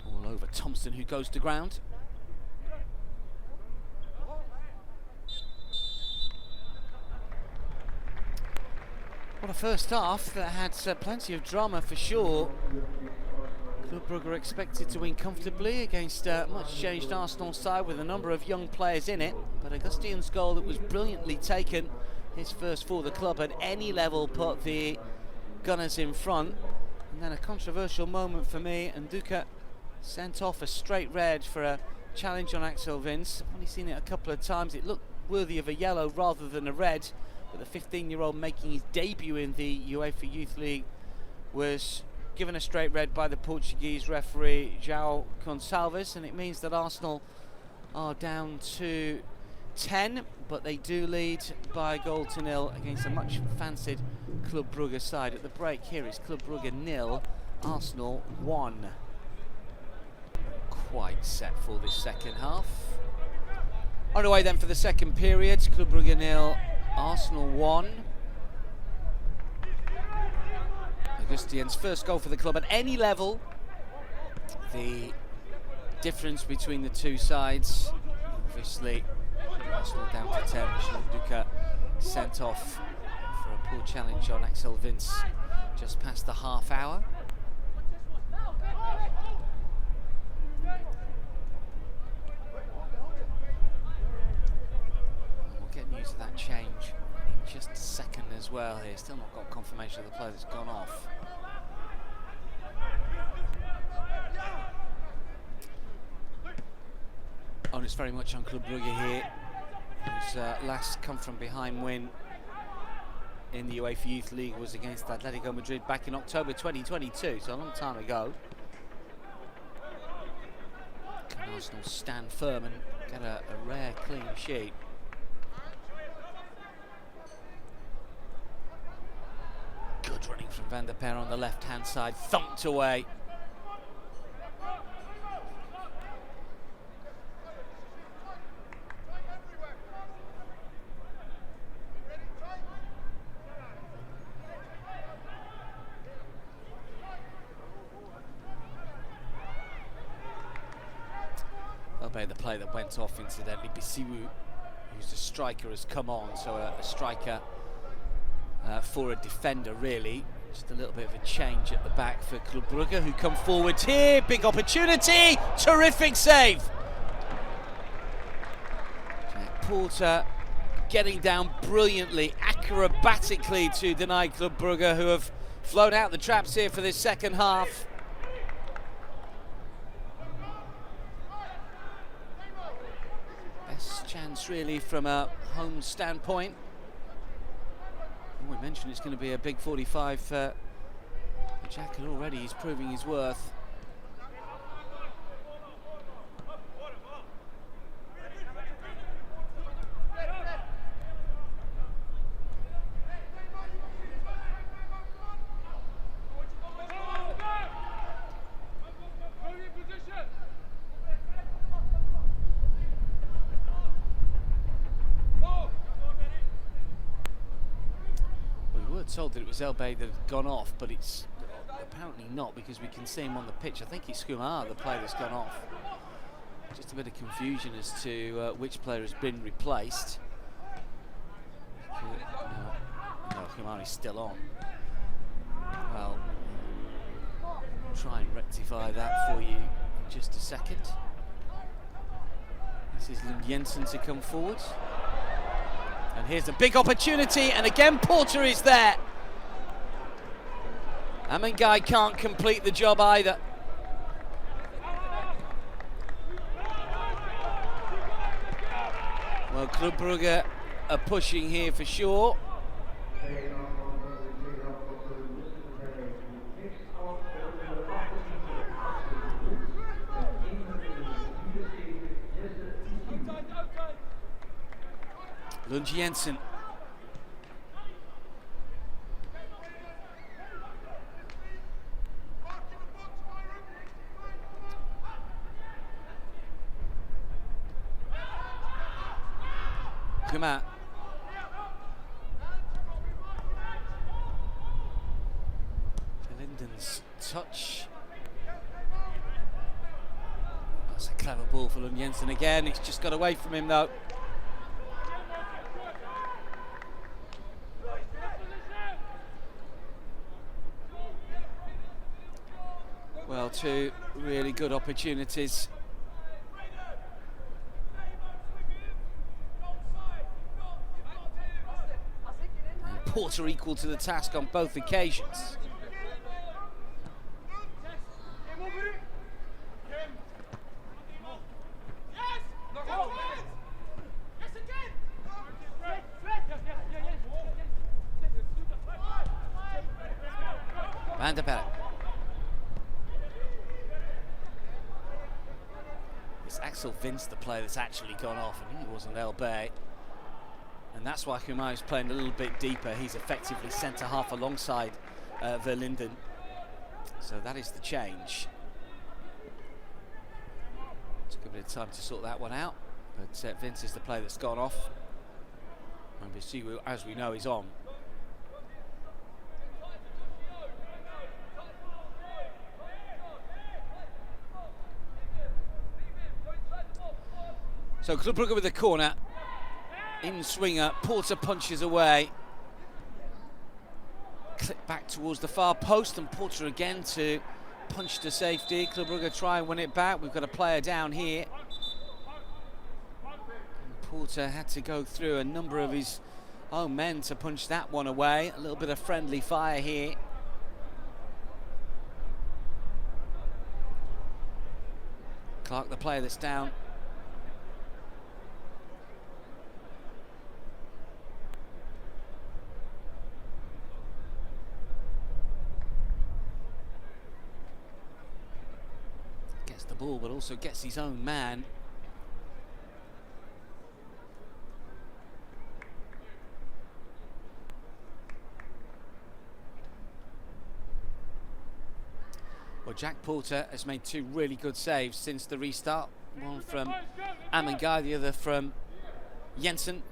All over Thompson, who goes to ground. What a first half that had plenty of drama for sure. Club Brugge are expected to win comfortably against a much changed Arsenal side with a number of young players in it, but Augustine's goal that was brilliantly taken, his first for the club at any level, put the Gunners in front. And then a controversial moment for me, and Duca sent off a straight red for a challenge on Axel Vince. I've only seen it a couple of times. It looked worthy of a yellow rather than a red. But the 15-year-old making his debut in the UEFA Youth League was given a straight red by the Portuguese referee João Gonçalves, and it means that Arsenal are down to 10, but they do lead by a goal to nil against a much fancied Club Brugge side. At the break here it's Club Brugge 0, Arsenal 1. Quite set for this second half. On the way then for the second period, Club Brugge 0, Arsenal 1. Augustian's first goal for the club at any level. The difference between the two sides, obviously Arsenal down to 10, Duka sent off for a poor challenge on Axel Vince just past the half hour. We'll get news of that change in just a second as well here. Still not got confirmation of the player that's gone off. Onus very much on Club Brugge here, whose last come from behind win in the UEFA Youth League was against Atletico Madrid back in October 2022, so a long time ago. Can Arsenal stand firm and get a rare clean sheet? Good running from Van der Perre on the left-hand side, thumped away. The play that went off, incidentally, Bisiwu, who's a striker, has come on, so a striker for a defender, really. Just a little bit of a change at the back for Club Brugge, who come forward here. Big opportunity, terrific save. Jack Porter getting down brilliantly, acrobatically to deny Club Brugge, who have flown out the traps here for this second half. Chance really from a home standpoint. We mentioned it's going to be a big 45 for Jack, and already he's proving his worth. Told that it was Elbey that had gone off, but it's apparently not, because we can see him on the pitch. I think it's Kumar, the player that's gone off. Just a bit of confusion as to which player has been replaced. No, Kumar is still on. Well, try and rectify that for you in just a second. This is Lund Jensen to come forward. And here's a big opportunity, and again Porter is there. Amangai can't complete the job either. Well, Club Brugge are pushing here for sure. Lund Jensen. Come out. Linden's touch. That's a clever ball for Lund Jensen again. He's just got away from him though. Well, two really good opportunities. And Porter equal to the task on both occasions. Van der Bellen. It's Axel Vince, the player that's actually gone off, and he wasn't Elbey. And that's why Humay is playing a little bit deeper. He's effectively centre half alongside Verlinden. So that is the change. Took a bit of time to sort that one out, but Vince is the player that's gone off. And Bisiwu, as we know, is on. So Club Brugge with the corner. In swinger, Porter punches away. Clip back towards the far post, and Porter again to punch to safety. Club Brugge try and win it back. We've got a player down here. And Porter had to go through a number of his own men to punch that one away. A little bit of friendly fire here. Clark, the player that's down. The ball, but also gets his own man. Well, Jack Porter has made two really good saves since the restart. One from Amangai, the other from Jensen.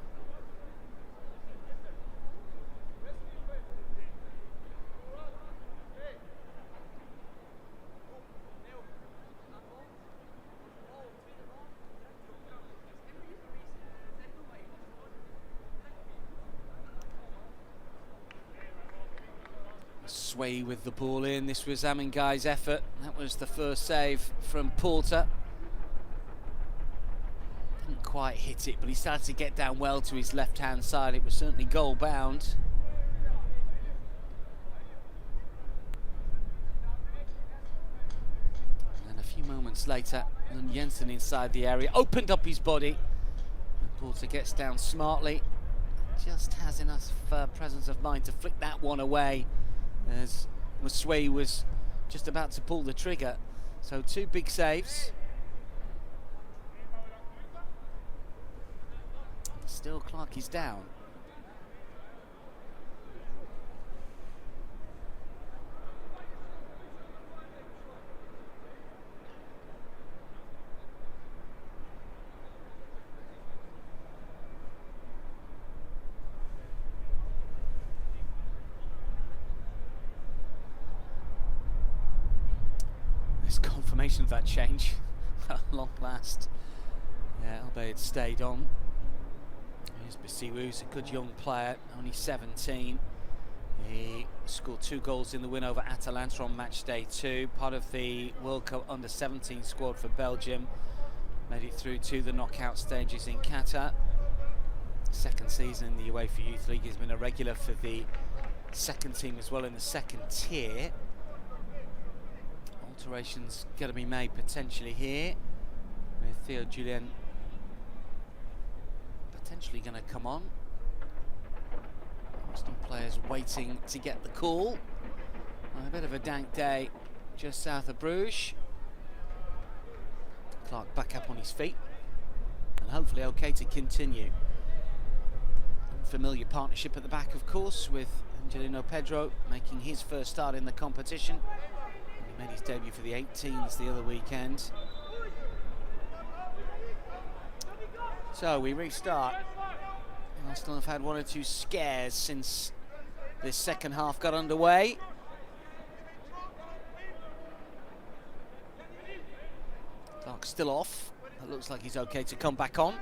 Sway with the ball in. This was Amangai's effort. That was the first save from Porter. Didn't quite hit it, but he started to get down well to his left-hand side. It was certainly goal bound. And then a few moments later, Jensen inside the area opened up his body. And Porter gets down smartly. Just has enough presence of mind to flick that one away, as Musway was just about to pull the trigger. So two big saves. Still Clark is down. Confirmation of that change at long last. Yeah, Elbey had stayed on. Here's Bisiwu, who's a good young player, only 17. He scored 2 goals in the win over Atalanta on Matchday 2, part of the World Cup under-17 squad for Belgium. Made it through to the knockout stages in Qatar. Second season in the UEFA Youth League. He's been a regular for the second team as well in the second tier. Alterations got to be made potentially here, with Theo Julien potentially going to come on. Arsenal players waiting to get the call. A bit of a dank day just south of Bruges. Clark back up on his feet and hopefully okay to continue. Familiar partnership at the back, of course, with Angelino Pedro making his first start in the competition. He made his debut for the 18s the other weekend. So we restart. Arsenal have had one or two scares since this second half got underway. Clark's still off. It looks like he's okay to come back on.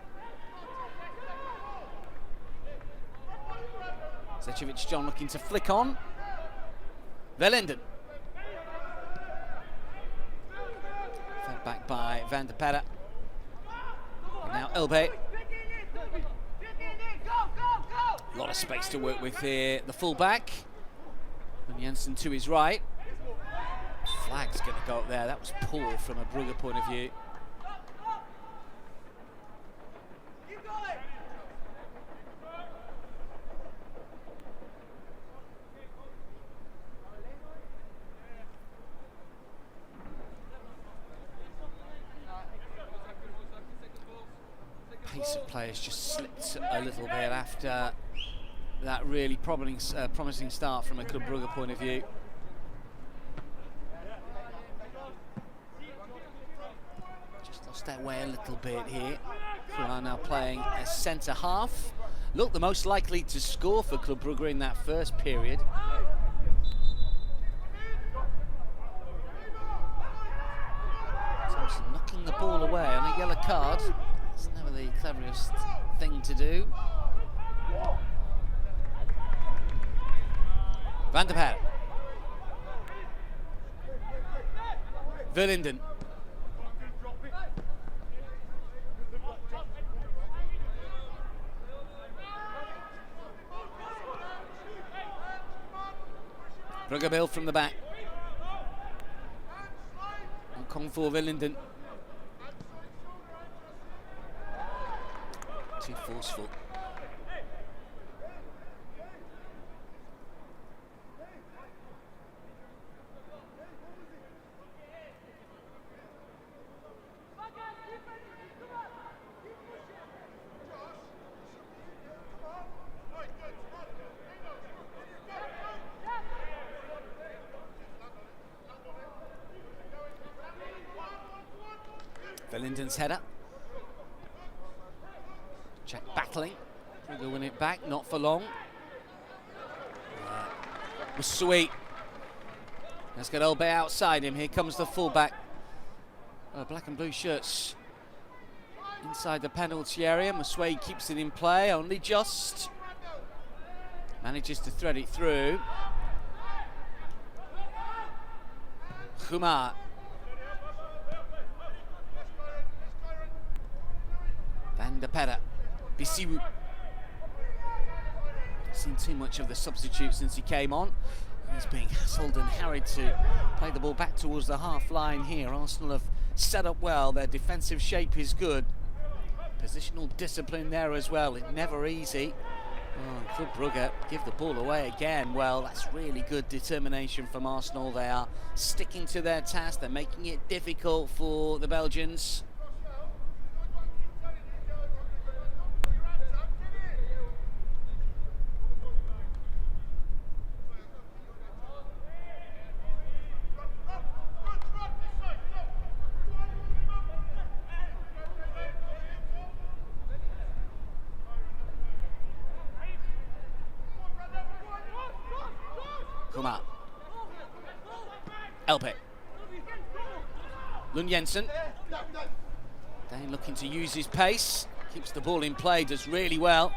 Zečević John looking to flick on. Verlinden. Fed back by Van der Bellen. And now Elbey. A lot of space to work with here. The full-back. And Jensen to his right. Flag's going to go up there. That was poor from a Brugge point of view. defensive players just slipped a little bit after that really promising start from a Club Brugge point of view. Just lost their way a little bit here. Who are now playing as centre half. Look, the most likely to score for Club Brugge in that first period. Thompson knocking the ball away on a yellow card. It's never the cleverest thing to do. Van der Perre. Verlinden. Brugge build from the back. And Kong for Verlinden. Too forceful. Verlinden's header. Check battling. Brugge win it back, not for long. Was sweet. Let's get Elbe outside him. Here comes the fullback. Black and blue shirts inside the penalty area. Musway keeps it in play, only just. Manages to thread it through. Kumar. Van der Perre. Bisiwu. Seen too much of the substitute since he came on. He's being hassled and harried to play the ball back towards the half line here. Arsenal have set up well. Their defensive shape is good. Positional discipline there as well. It's never easy. Oh, Club Brugge give the ball away again. Well, that's really good determination from Arsenal. They are sticking to their task. They're making it difficult for the Belgians. Kumar. Elbe. Lund Jensen. Dane looking to use his pace. Keeps the ball in play, does really well.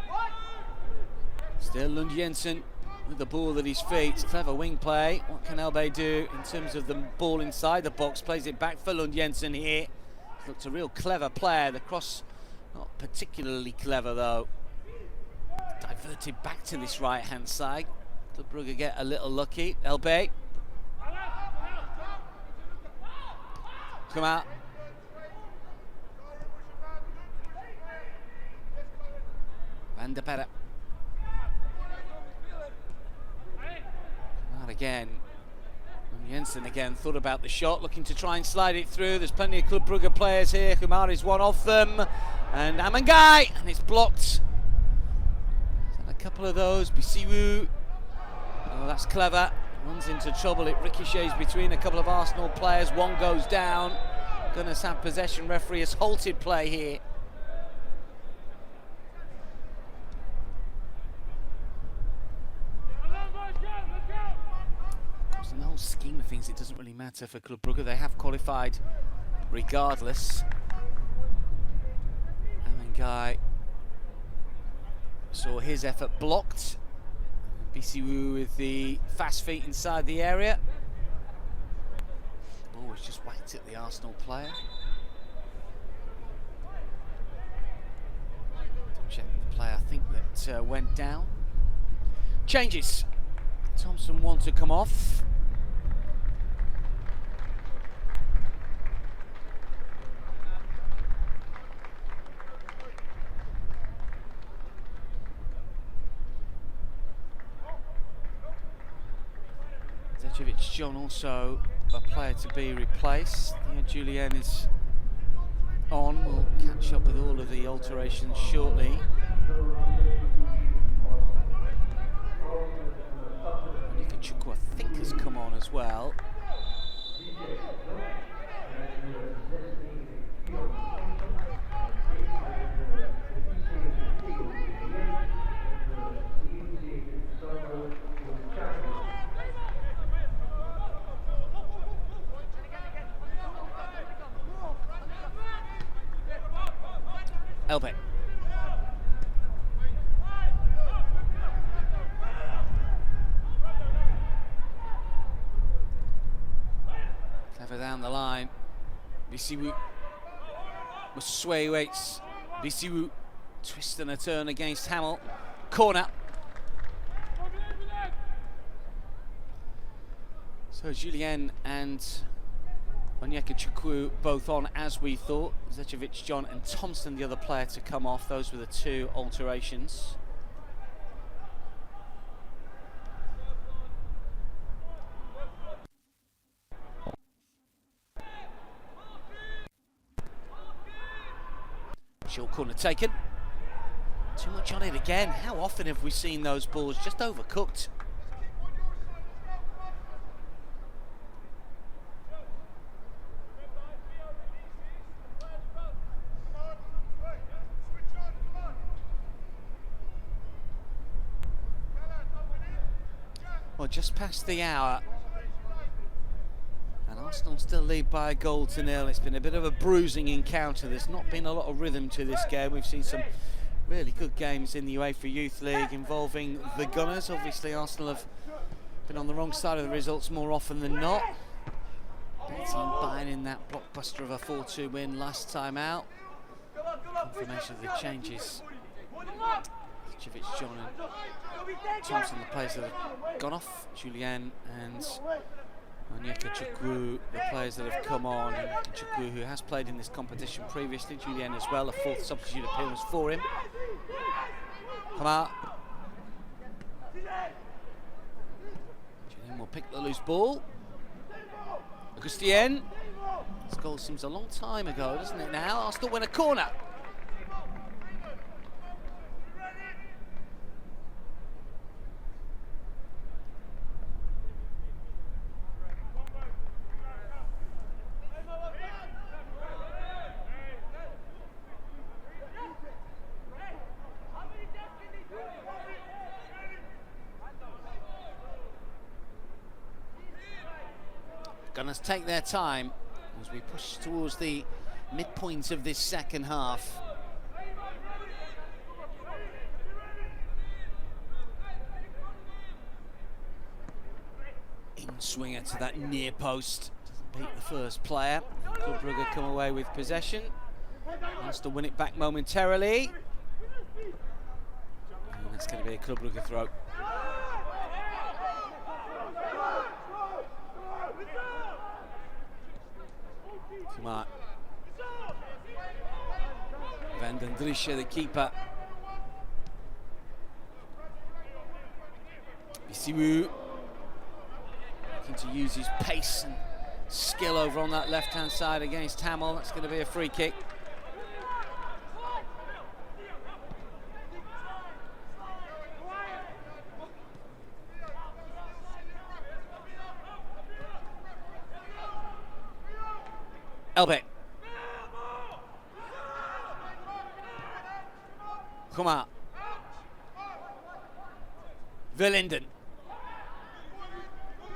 Still Lund Jensen with the ball at his feet. Clever wing play. What can Elbe do in terms of the ball inside the box? Plays it back for Lund Jensen here. Looks a real clever player. The cross not particularly clever though. Diverted back to this right hand side. Club Brugge get a little lucky. Elbe. Come out. Van der Perre. Out again. Jensen again thought about the shot, looking to try and slide it through. There's plenty of Club Brugge players here. Kumar is one of them. And Amangai, and it's blocked. A couple of those. Bisiwu. Oh, that's clever. Runs into trouble. It ricochets between a couple of Arsenal players. One goes down. Gunners have possession. Referee has halted play here. In the whole scheme of things, it doesn't really matter for Club Brugge. They have qualified regardless. Amangai saw his effort blocked. Bisiwu with the fast feet inside the area. The ball was just whacked at the Arsenal player. Check the play, I think, that went down. Changes. Thompson wants to come off. John also a player to be replaced. Julien is on. We'll catch up with all of the alterations shortly. Chukwu, I think, has come on as well. Elbe. Clever down the line. Bisiwu. Musway waits. Bisiwu. Twist and a turn against Hamill. Corner. So Julien and Onyeka Chukwu both on as we thought. Zečević, John and Thompson the other player to come off. Those were the two alterations. Short corner taken. Too much on it again. How often have we seen those balls just overcooked? Well, just past the hour. And Arsenal still lead by a goal to nil. It's been a bit of a bruising encounter. There's not been a lot of rhythm to this game. We've seen some really good games in the UEFA Youth League involving the Gunners. Obviously, Arsenal have been on the wrong side of the results more often than not. Beating Bayern in that blockbuster of a 4-2 win last time out. Confirmation of the changes. Zečević, John and Thompson, the players that have gone off. Julien and Onyeka Chukwu, the players that have come on. Onyeka Chukwu, who has played in this competition previously. Julien as well, a fourth substitute appearance for him. Come out. Julien will pick the loose ball. Augustien. This goal seems a long time ago, doesn't it now? Arsenal win a corner. Gunners take their time as we push towards the midpoint of this second half. In swinger to that near post. Doesn't beat the first player. Club Brugge come away with possession. Wants to win it back momentarily. And that's going to be a Club Brugge throw. Van den Drische, the keeper. Bisiwu looking to use his pace and skill over on that left-hand side against Hamill. That's going to be a free kick. Elbe. Come out. Verlinden.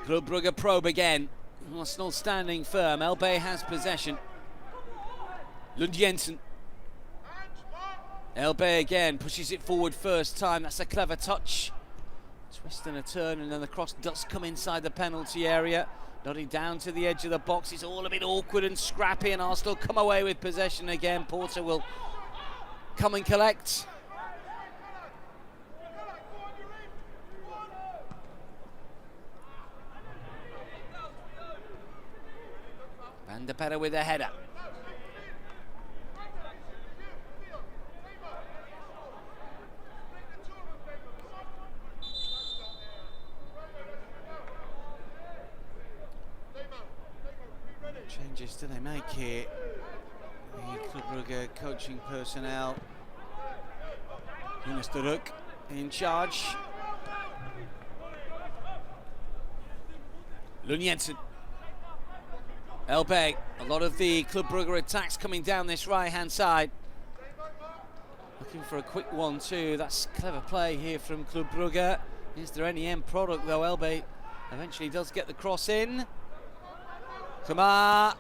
Club Brugge probe again. Arsenal standing firm. Elbe has possession. Lund Jensen. Elbe again pushes it forward first time. That's a clever touch. Twist and a turn, and then the cross does come inside the penalty area. Nodding down to the edge of the box. It's all a bit awkward and scrappy, and Arsenal come away with possession again. Porter will come and collect. Van der Perre with a header. Changes do they make here? The Club Brugge coaching personnel. Staruk in charge. Lund-Jensen. Elbeg. A lot of the Club Brugge attacks coming down this right-hand side. Looking for a quick 1-2. That's clever play here from Club Brugge. Is there any end product though? Elbeg eventually does get the cross in. Come on.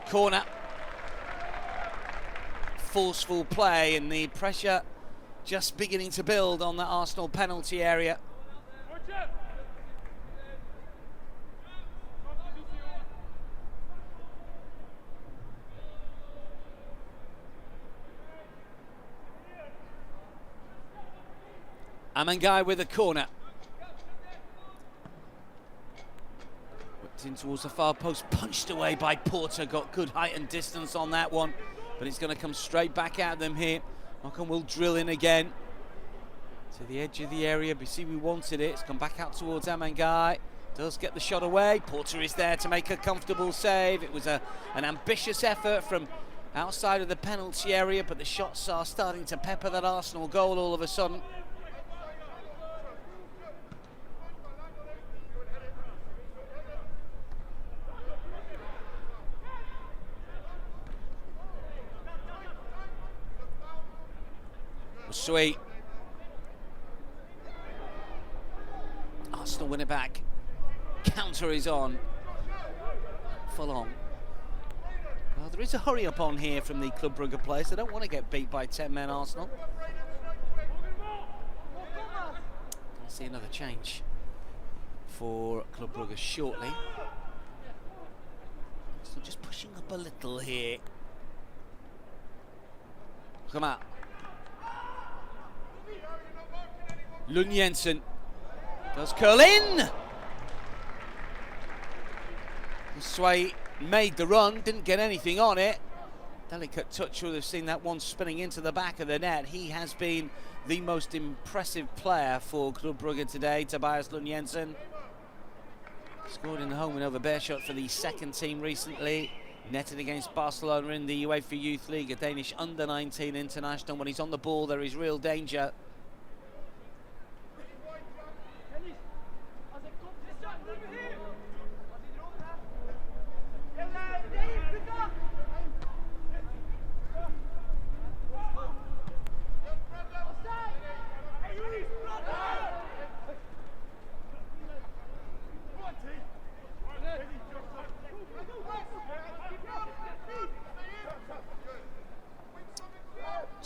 Corner. Forceful play, and the pressure just beginning to build on that Arsenal penalty area. Amangai with a corner. Whipped in towards the far post, punched away by Porter. Got good height and distance on that one, but it's going to come straight back at them here. Malcolm will drill in again to the edge of the area. Bisiwi wanted it. It's come back out towards Amangai. Does get the shot away. Porter is there to make a comfortable save. It was an ambitious effort from outside of the penalty area, but the shots are starting to pepper that Arsenal goal all of a sudden. Sweet. Arsenal win it back. Counter is on. Full on. Well, there is a hurry up on here from the Club Brugge players. They don't want to get beat by 10 men Arsenal. Gonna see another change for Club Brugge shortly. So just pushing up a little here. Come out. Lund-Jensen does curl in. Sway made the run, didn't get anything on it. Delicate touch, would have seen that one spinning into the back of the net. He has been the most impressive player for Club Brugge today, Tobias Lund-Jensen. Scored in the home and over Beerschot for the second team recently. Netted against Barcelona in the UEFA Youth League, a Danish under-19 international. When he's on the ball, there is real danger.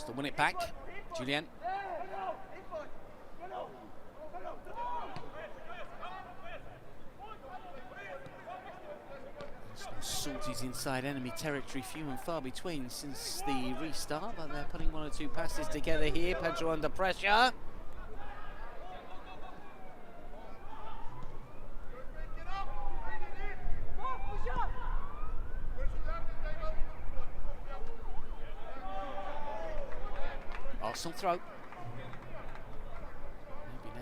To win it back, Julien. Salties inside enemy territory, few and far between since the restart, but they're putting one or two passes together here. Pedro under pressure. Arsenal throw. Maybe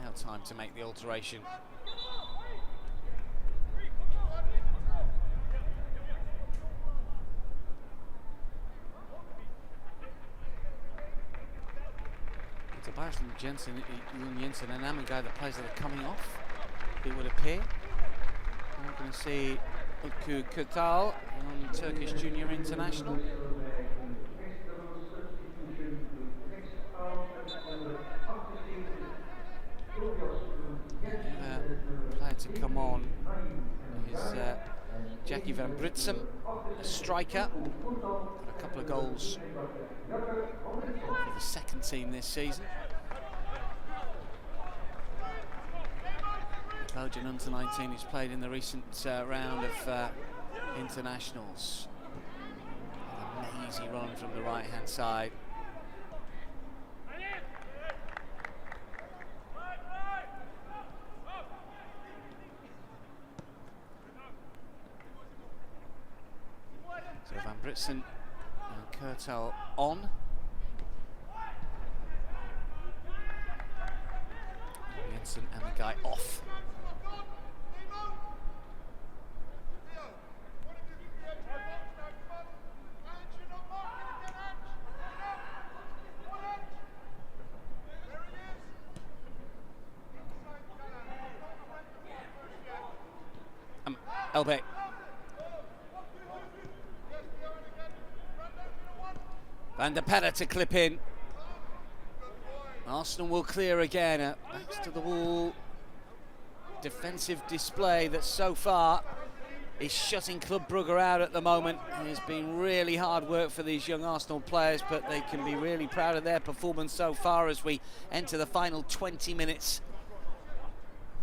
now time to make the alteration. Tobias Lund-Jensen and Amangai, the players that are coming off, it would appear. We're going to see Utku Kurtal, Turkish junior international. Player to come on is Jackie van Britsum, a striker. Got a couple of goals for the second team this season. Belgian under-19 who's played in the recent round of internationals. An amazing run from the right-hand side. So Van Britsum and Kurtal on. Jensen and the guy off. Elbe. Van der Perre to clip in. Arsenal will clear again. Backs to the wall. Defensive display that so far is shutting Club Brugge out at the moment. It's been really hard work for these young Arsenal players, but they can be really proud of their performance so far as we enter the final 20 minutes.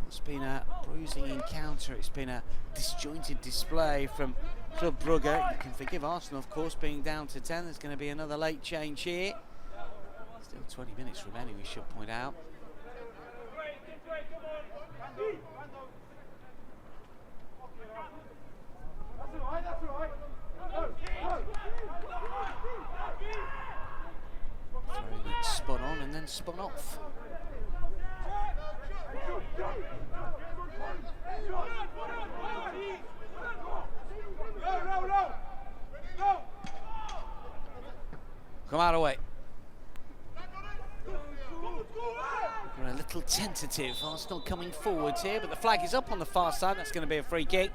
It's been a bruising encounter. It's been a disjointed display from Club Brugge. You can forgive Arsenal, of course, being down to 10. There's going to be another late change here. Still 20 minutes remaining, we should point out. Throwing it spun on and then spun off. Come out away. We're a little tentative. Arsenal coming forwards here, but the flag is up on the far side. That's going to be a free kick.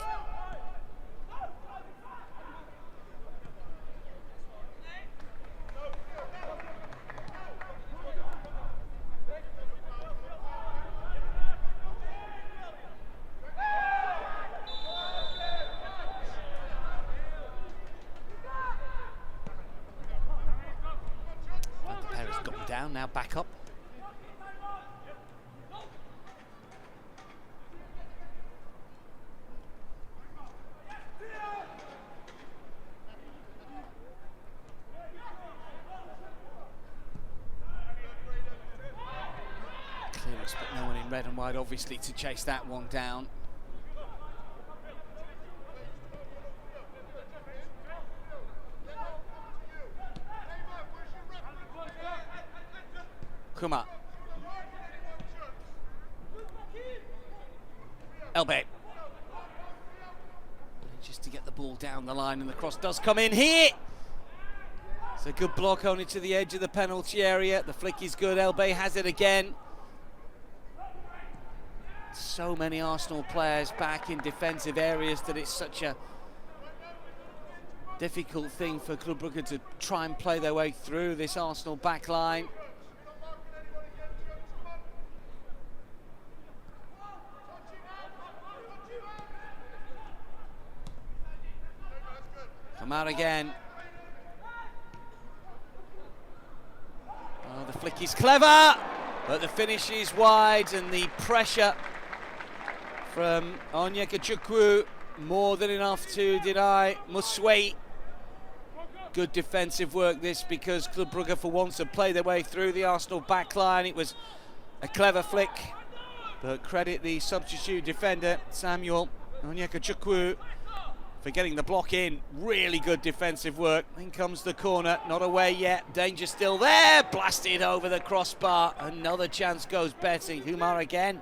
Down, now back up. Clearance, but no one in red and white, obviously, to chase that one down. Kuma. Elbe. Just to get the ball down the line, and the cross does come in here. It's a good block only to the edge of the penalty area. The flick is good. Elbe has it again. So many Arsenal players back in defensive areas that it's such a difficult thing for Club Brugge to try and play their way through this Arsenal back line. Come out again. Oh, the flick is clever, but the finish is wide, and the pressure from Onyeka more than enough to deny Musway. Good defensive work this, because Club Brugge for once have played their way through the Arsenal back line. It was a clever flick, but credit the substitute defender Samuel Onyeka for getting the block in. Really good defensive work. In comes the corner, not away yet. Danger still there, blasted over the crossbar. Another chance goes Betty. Humar again.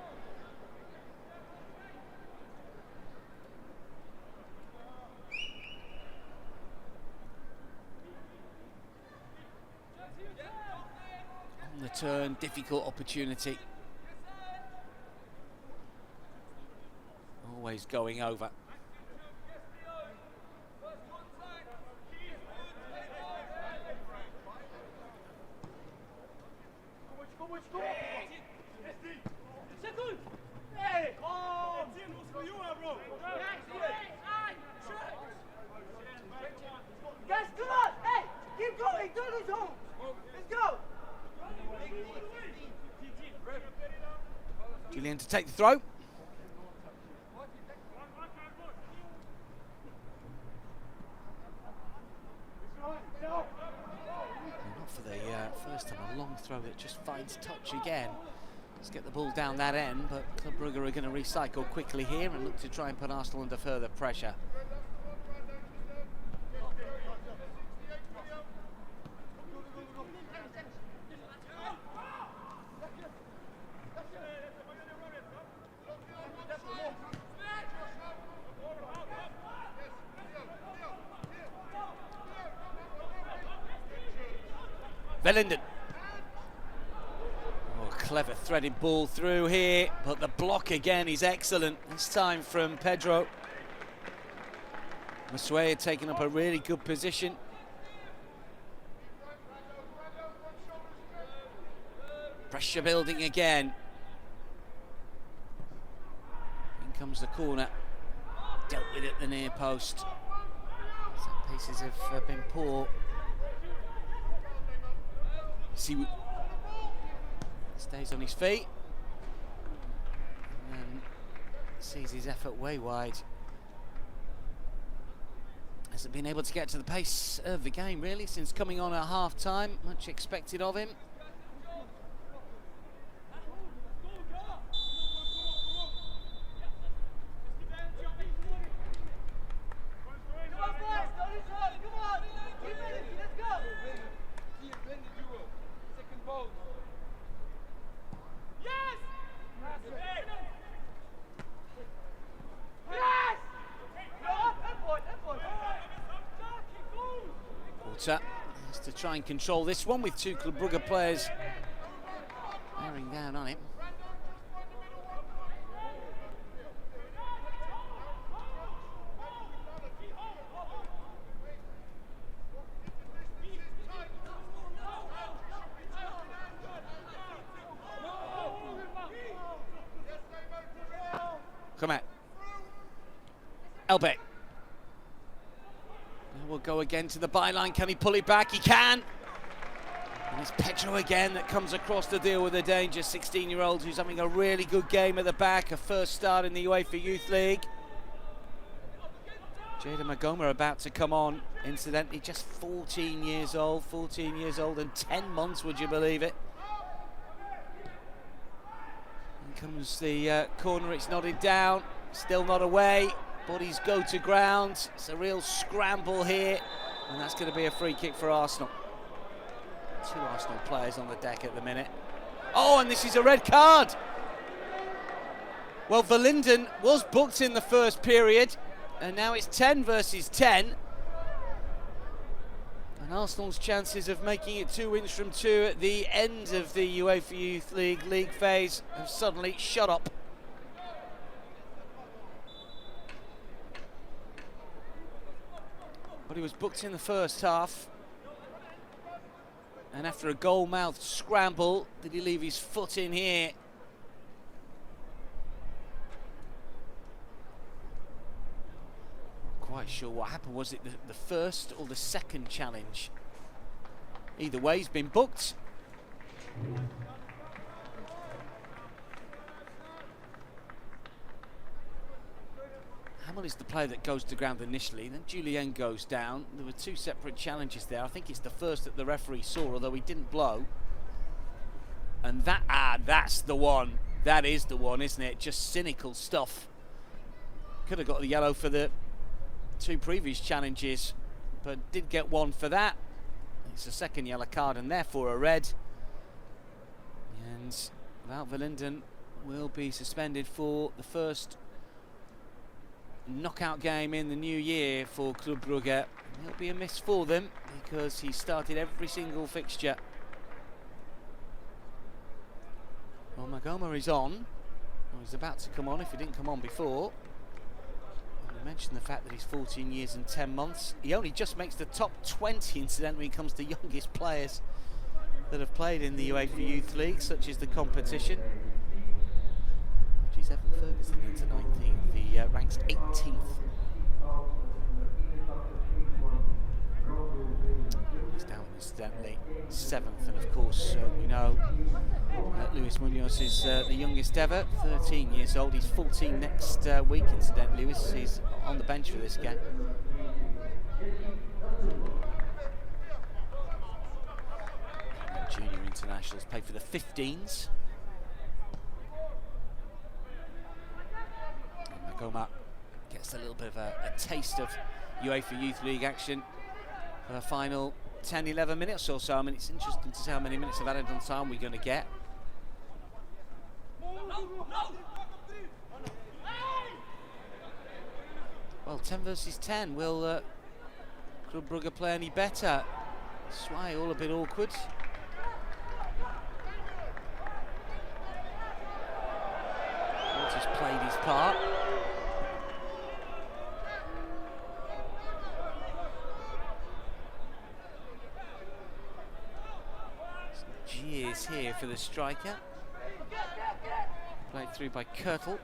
On the turn, difficult opportunity. Always going over. Julian to take the throw. Not for the first time, a long throw that just finds touch again. Let's get the ball down that end, but Club Brugge are going to recycle quickly here and look to try and put Arsenal under further pressure. Velinden. Oh, clever threaded ball through here, but the block again is excellent. This time from Pedro. Matchday taking up a really good position. Pressure building again. In comes the corner. Dealt with it at the near post. Set pieces have been poor. See, stays on his feet. And then sees his effort way wide. Hasn't been able to get to the pace of the game really since coming on at half time. Much expected of him. Has to try and control this one with two Club Brugge players bearing down on him. Come on. Elbeck. We'll go again to the byline. Can he pull it back? He can. And it's Pedro again that comes across to deal with the danger. 16-year-old who's having a really good game at the back. A first start in the UEFA Youth League. Jada Magoma about to come on. Incidentally, just 14 years old. 14 years old and 10 months, would you believe it? Here comes the corner. It's nodded down. Still not away. Bodies go to ground. It's a real scramble here, and that's going to be a free kick for Arsenal. Two Arsenal players on the deck at the minute. Oh, and this is a red card. Well, Verlinden was booked in the first period, and now it's 10 versus 10. And Arsenal's chances of making it 2 wins from 2 at the end of the UEFA Youth League phase have suddenly shut up. But he was booked in the first half. And after a goal-mouthed scramble, did he leave his foot in here? Quite sure what happened. Was it the first or the second challenge? Either way, he's been booked. Hamel is the player that goes to ground initially, then Julien goes down. There were 2 separate challenges there. I think it's the first that the referee saw, although he didn't blow. And that's the one. That is the one, isn't it? Just cynical stuff. Could have got the yellow for the 2 previous challenges, but did get 1 for that. It's a second yellow card and therefore a red. And Wout Verlinden will be suspended for the first knockout game in the new year for Club Brugge. It'll be a miss for them because he started every single fixture. Well, Magoma is on. Well, he's about to come on if he didn't come on before. And we mentioned the fact that he's 14 years and 10 months. He only just makes the top 20, incidentally, when it comes to youngest players that have played in the UEFA Youth League, such as the competition. Evan Ferguson into 19th, he ranks 18th. He's down incidentally 7th, and of course we know Luis Munoz is the youngest ever, 13 years old. He's 14 next week, incidentally. Lewis is on the bench for this game. And junior internationals play for the 15s. Magoma gets a little bit of a taste of UEFA Youth League action for the final 10-11 minutes or so. I mean, it's interesting to see how many minutes of added on time we're going to get. Well, 10 versus 10. Will Club Brugge play any better? Swai all a bit awkward. Walters played his part. the striker. Played through by Kirtle.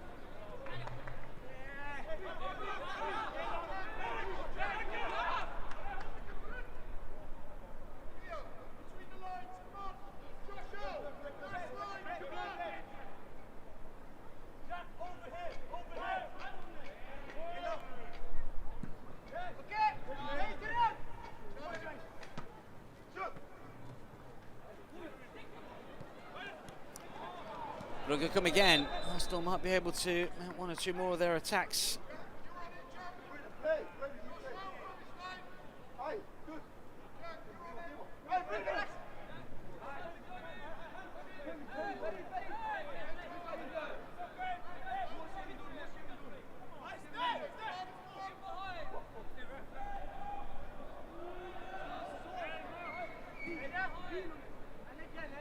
Brugge come again. Arsenal might be able to mount one or two more of their attacks.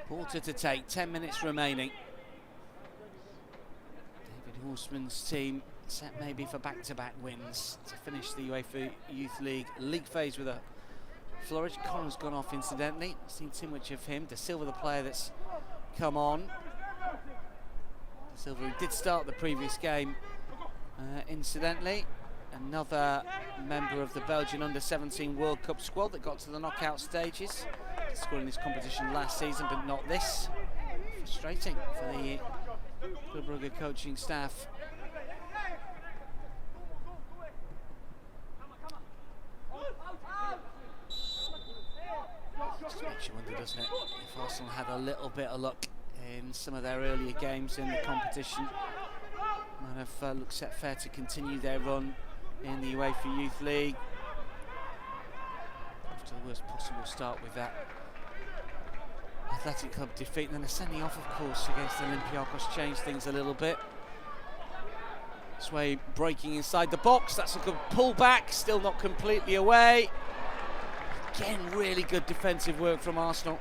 Quarter to take, 10 minutes remaining. Horseman's team set maybe for back-to-back wins to finish the UEFA Youth League phase with a flourish. Connor's gone off incidentally. Seen too much of him. De Silva, the player that's come on. De Silva, who did start the previous game, incidentally. Another member of the Belgian under-17 World Cup squad that got to the knockout stages. Scored in this competition last season, but not this. Frustrating for the Club Brugge coaching staff. Just makes you wonder, doesn't it, if Arsenal had a little bit of luck in some of their earlier games in the competition, might have looked set fair to continue their run in the UEFA Youth League. After the worst possible start with that Athletic Club defeat, and then a sending off, of course, against Olympiacos changed things a little bit. Sway breaking inside the box. That's a good pullback, still not completely away. Again, really good defensive work from Arsenal.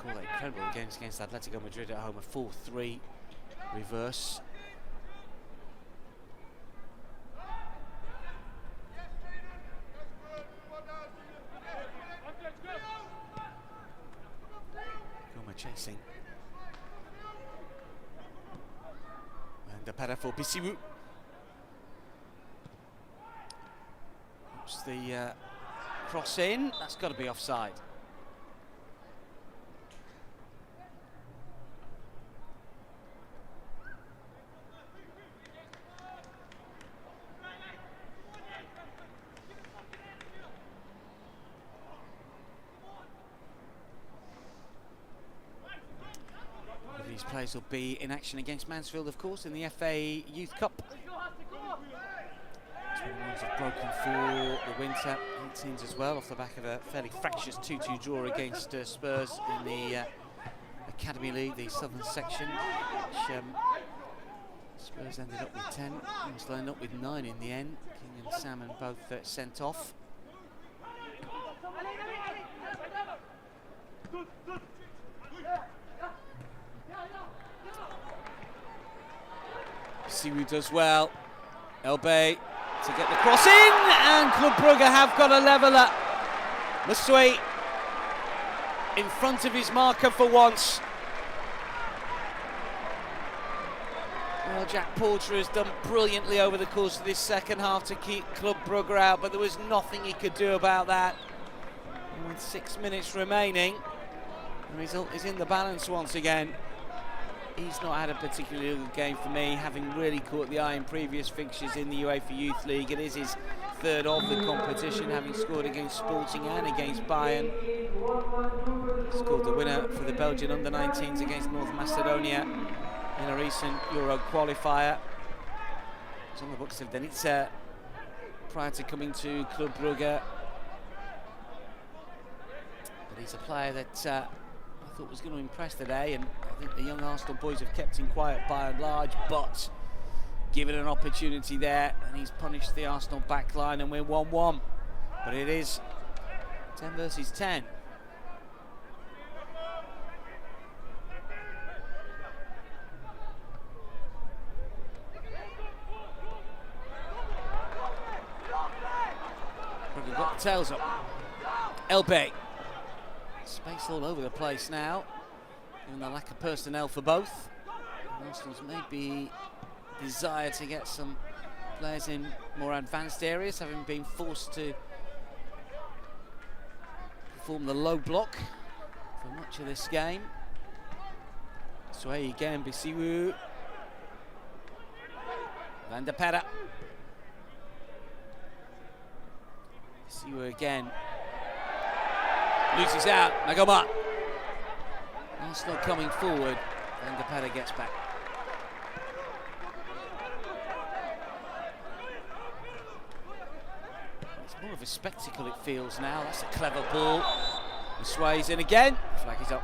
Call that incredible against Atletico Madrid at home, a 4-3 reverse. Chasing. And the para for Bisiwu. Oops, the cross in. That's got to be offside. These players will be in action against Mansfield, of course, in the FA Youth Cup. 21s have broken for the winter, 18s as well, off the back of a fairly fractious 2-2 draw against Spurs in the Academy League, the southern section, which Spurs ended up with 10, almost ended up with 9 in the end. King and Salmon both sent off. Siwu does well. Elbey to get the cross in, and Club Brugge have got a leveller. Matchday in front of his marker for once. Well, Jack Porter has done brilliantly over the course of this second half to keep Club Brugge out, but there was nothing he could do about that. And with 6 minutes remaining, the result is in the balance once again. He's not had a particularly good game for me, having really caught the eye in previous fixtures in the UEFA Youth League. It is his third of the competition, having scored against Sporting and against Bayern. Scored the winner for the Belgian under-19s against North Macedonia in a recent Euro qualifier. He's on the books of Danica prior to coming to Club Brugge. But he's a player that I thought was going to impress today, and I think the young Arsenal boys have kept him quiet by and large, but given an opportunity there, and he's punished the Arsenal back line, and we're 1-1. But it is 10 versus 10. Brugge got the tails up. Elbey Space all over the place now, given the lack of personnel for both. Arsenal's maybe desire to get some players in more advanced areas, having been forced to perform the low block for much of this game. Sway again, Bisiwu. Van der Perre. Bisiwu again. Loses out, Nagoma. Arsenal coming forward, Van der Perre gets back. It's more of a spectacle, it feels now. That's a clever ball. He sways in again. Flag is up.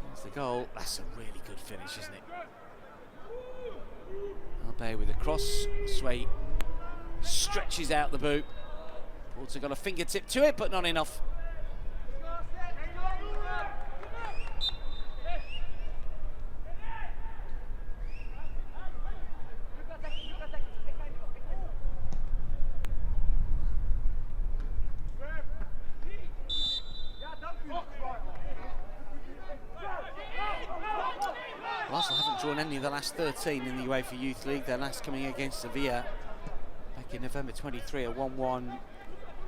There's the goal. That's a really good finish, isn't it? Albay with a cross. Sway stretches out the boot. Also got a fingertip to it, but not enough. Arsenal haven't drawn any of the last 13 in the UEFA Youth League, their last coming against Sevilla back in November 23, a 1-1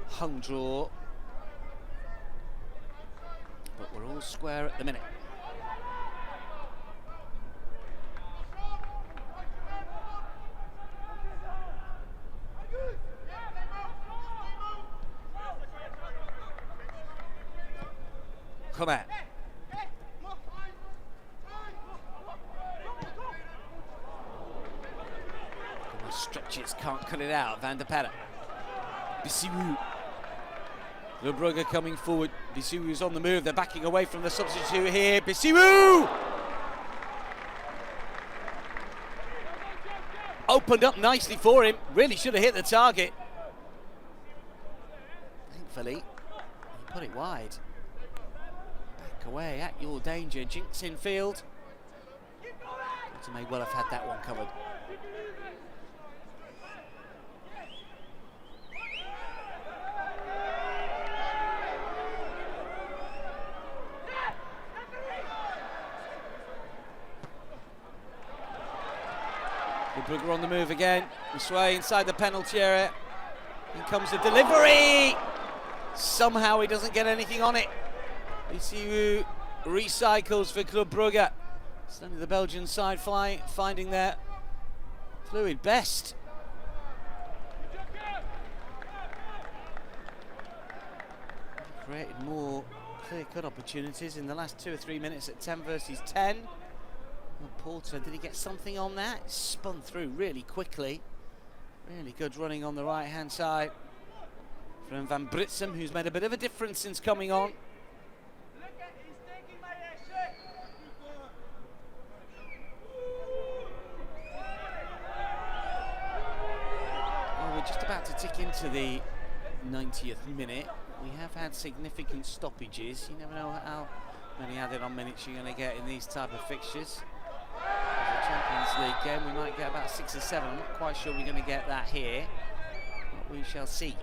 home draw. But we're all square at the minute. Come out. Stretches, can't cut it out. Van der Perre. Bisiwu. Brugge coming forward. Bisiwu's on the move. They're backing away from the substitute here. Bisiwu! Opened up nicely for him. Really should have hit the target. Thankfully, he put it wide. Back away at your danger. Jinx in field. Bolton may well have had that one covered. Brugge on the move again. Sway inside the penalty area. In comes the delivery. Somehow he doesn't get anything on it. Bisiwu recycles for Club Brugge. It's only the Belgian side finding their fluid best. Created more clear-cut opportunities in the last 2 or 3 minutes at 10 versus 10. Porter, did he get something on that? Spun through really quickly. Really good running on the right-hand side from Van Britsum, who's made a bit of a difference since coming on. Well, we're just about to tick into the 90th minute. We have had significant stoppages. You never know how many added on minutes you're going to get in these type of fixtures. The Champions League game, we might get about 6 or 7. I'm not quite sure we're going to get that here, but we shall see.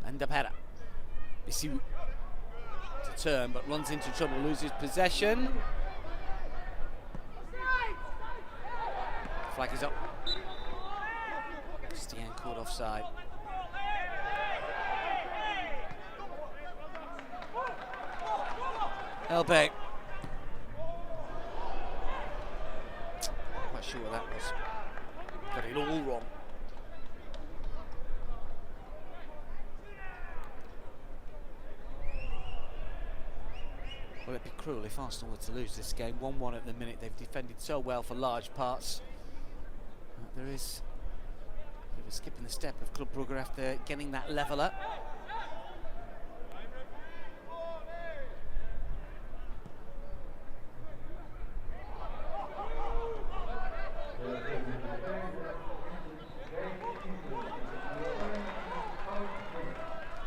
Van der Perre. Bisiwu to turn, but runs into trouble, loses possession. Flag is up. Stian caught offside. Elbeck. Not quite sure what that was. Got it all wrong. Well, it'd be cruel if Arsenal were to lose this game. 1-1 at the minute. They've defended so well for large parts. There is a bit of a skip in the step of Club Brugge after getting that level up.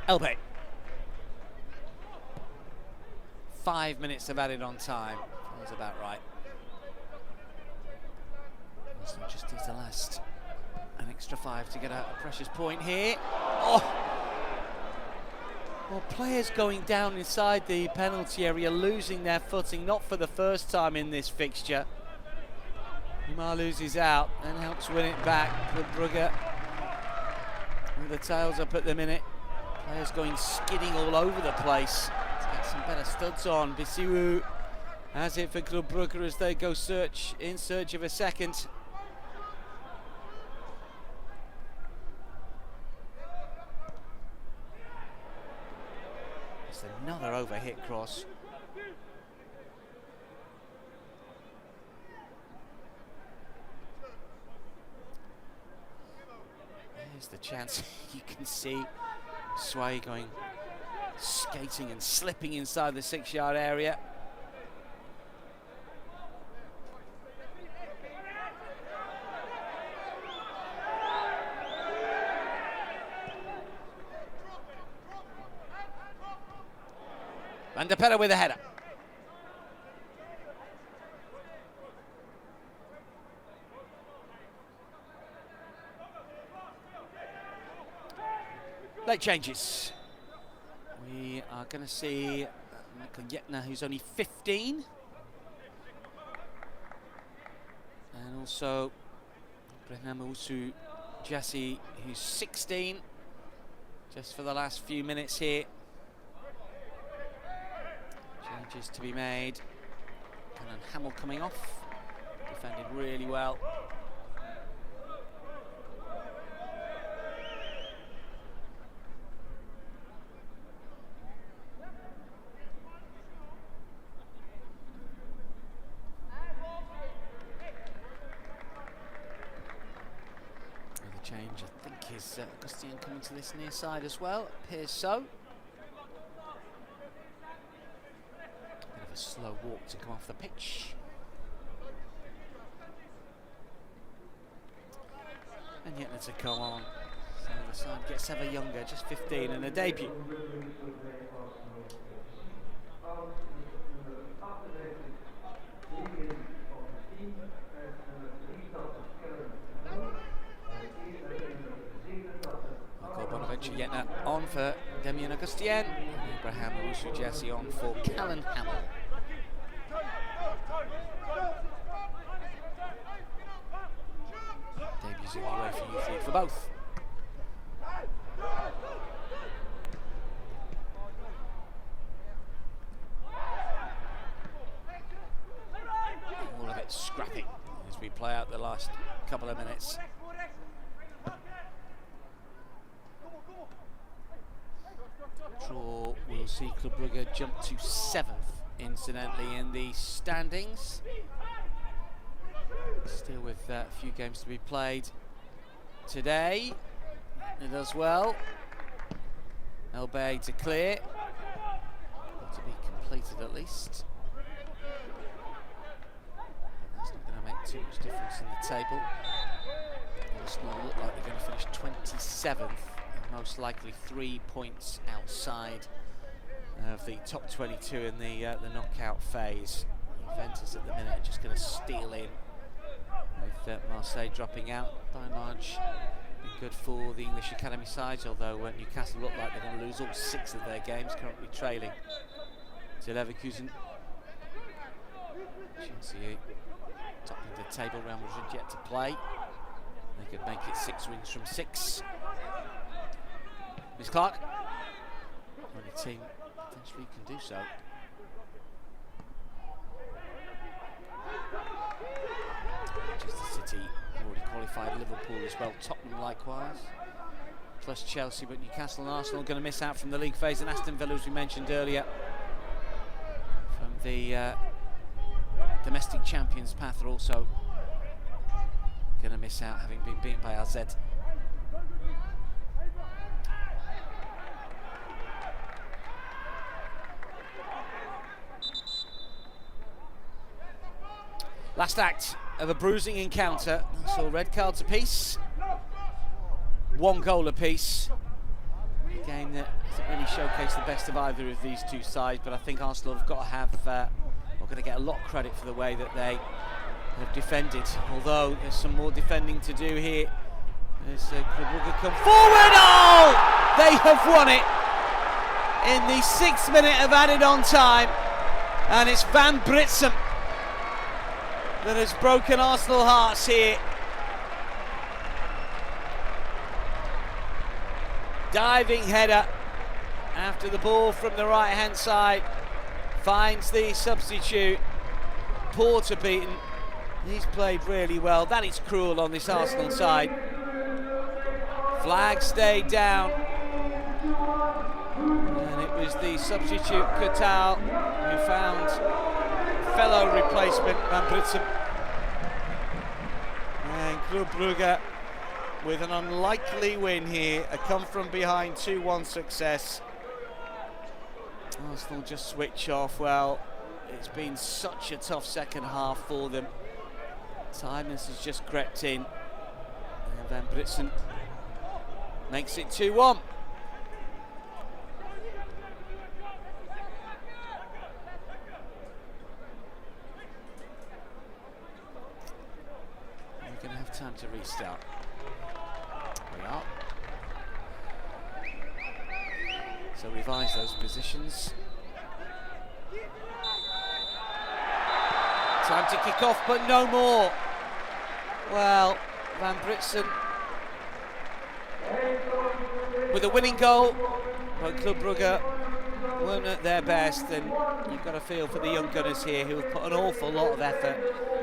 Elbe. 5 minutes of added on time. That's about right. Arsenal just needs to last an extra 5 to get a precious point here. Oh! Well, players going down inside the penalty area, losing their footing, not for the first time in this fixture. Umar loses out and helps win it back for Brugge. With the tails up at the minute. Players going skidding all over the place. Let's get some better studs on. Bisiru has it for Club Brugge as they go in search of a second. It's another overhit cross. There's the chance. You can see Sway going skating and slipping inside the 6-yard area. Van der Perre with a header. Late changes. We are going to see Michael Yetna, who's only 15. And also Brugge Jassi, who's 16. Just for the last few minutes here. Changes to be made. Alan Hamill coming off. Defended really well. Change, I think, is Augustin coming to this near side as well. Appears so. Bit of a slow walk to come off the pitch. And yet to come on. So the side gets ever younger, just 15 and a debut. Yetna on for Damien Augustien, Abraham Owusu-Jassi on for Callan Hamill. Debuts in the UEFA Youth League for both. All of it scrappy as we play out the last couple of minutes. Draw will see Club Brugge jump to 7th, incidentally, in the standings. Still with a few games to be played today. It does well. Elbe to clear. To be completed at least. That's not going to make too much difference in the table. Arsenal look like they're going to finish 27th. Most likely 3 points outside of the top 22 in the knockout phase. Juventus at the minute are just going to steal in with Marseille dropping out. By and large, been good for the English academy sides, although Newcastle look like they're going to lose all 6 of their games, currently trailing to Leverkusen. Chelsea topping the table, Real Madrid yet to play. They could make it 6 wins from 6. Miss Clark, when a team potentially can do so. Manchester City already qualified, Liverpool as well, Tottenham likewise, plus Chelsea, but Newcastle and Arsenal are going to miss out from the league phase, and Aston Villa, as we mentioned earlier, from the domestic champions path, are also going to miss out, having been beaten by AZ. Last act of a bruising encounter. So red cards apiece, 1 goal apiece. game that hasn't really showcased the best of either of these two sides, but I think Arsenal have got to have, we're going to get a lot of credit for the way that they have defended, although there's some more defending to do here. As Brugge come forward, oh! They have won it in the 6th minute of added on time, and it's Van Britsum that has broken Arsenal hearts here. Diving header after the ball from the right hand side finds the substitute. Porter beaten. He's played really well. That is cruel on this Arsenal side. Flag stayed down, and it was the substitute Kutal who found fellow replacement Van Britsum. And Club Brugge with an unlikely win here, a come from behind 2-1 success. Arsenal just switch off. Well, it's been such a tough second half for them. Tiredness has just crept in, and Van Britsum makes it 2-1. We're going to have time to restart. We are. So revise those positions. Time to kick off, but no more. Well, Van Britsum with a winning goal, but Club Brugge weren't at their best, and you've got to feel for the young gunners here who have put an awful lot of effort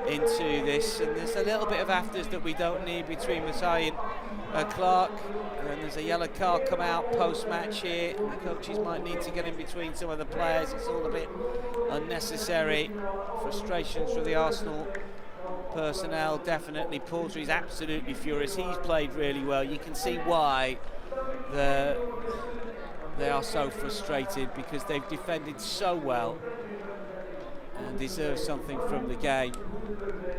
into this, and there's a little bit of afters that we don't need between Masai and Clark, and there's a yellow card come out post-match here. The coaches might need to get in between some of the players. It's all a bit unnecessary. Frustrations for the Arsenal personnel, definitely. Porter is absolutely furious. He's played really well. You can see why they are so frustrated, because they've defended so well and deserve something from the game.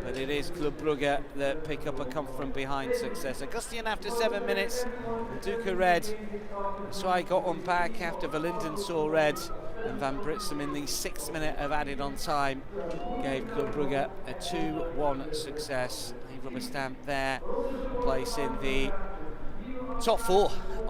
But it is Club Brugge that pick up a come from behind success. Augustian after 7 minutes, Duca red. Swai got one back after Verlinden saw red, and Van Britsum in the 6th minute of added on time gave Club Brugge a 2-1 success. A rubber stamp there, place in the top 4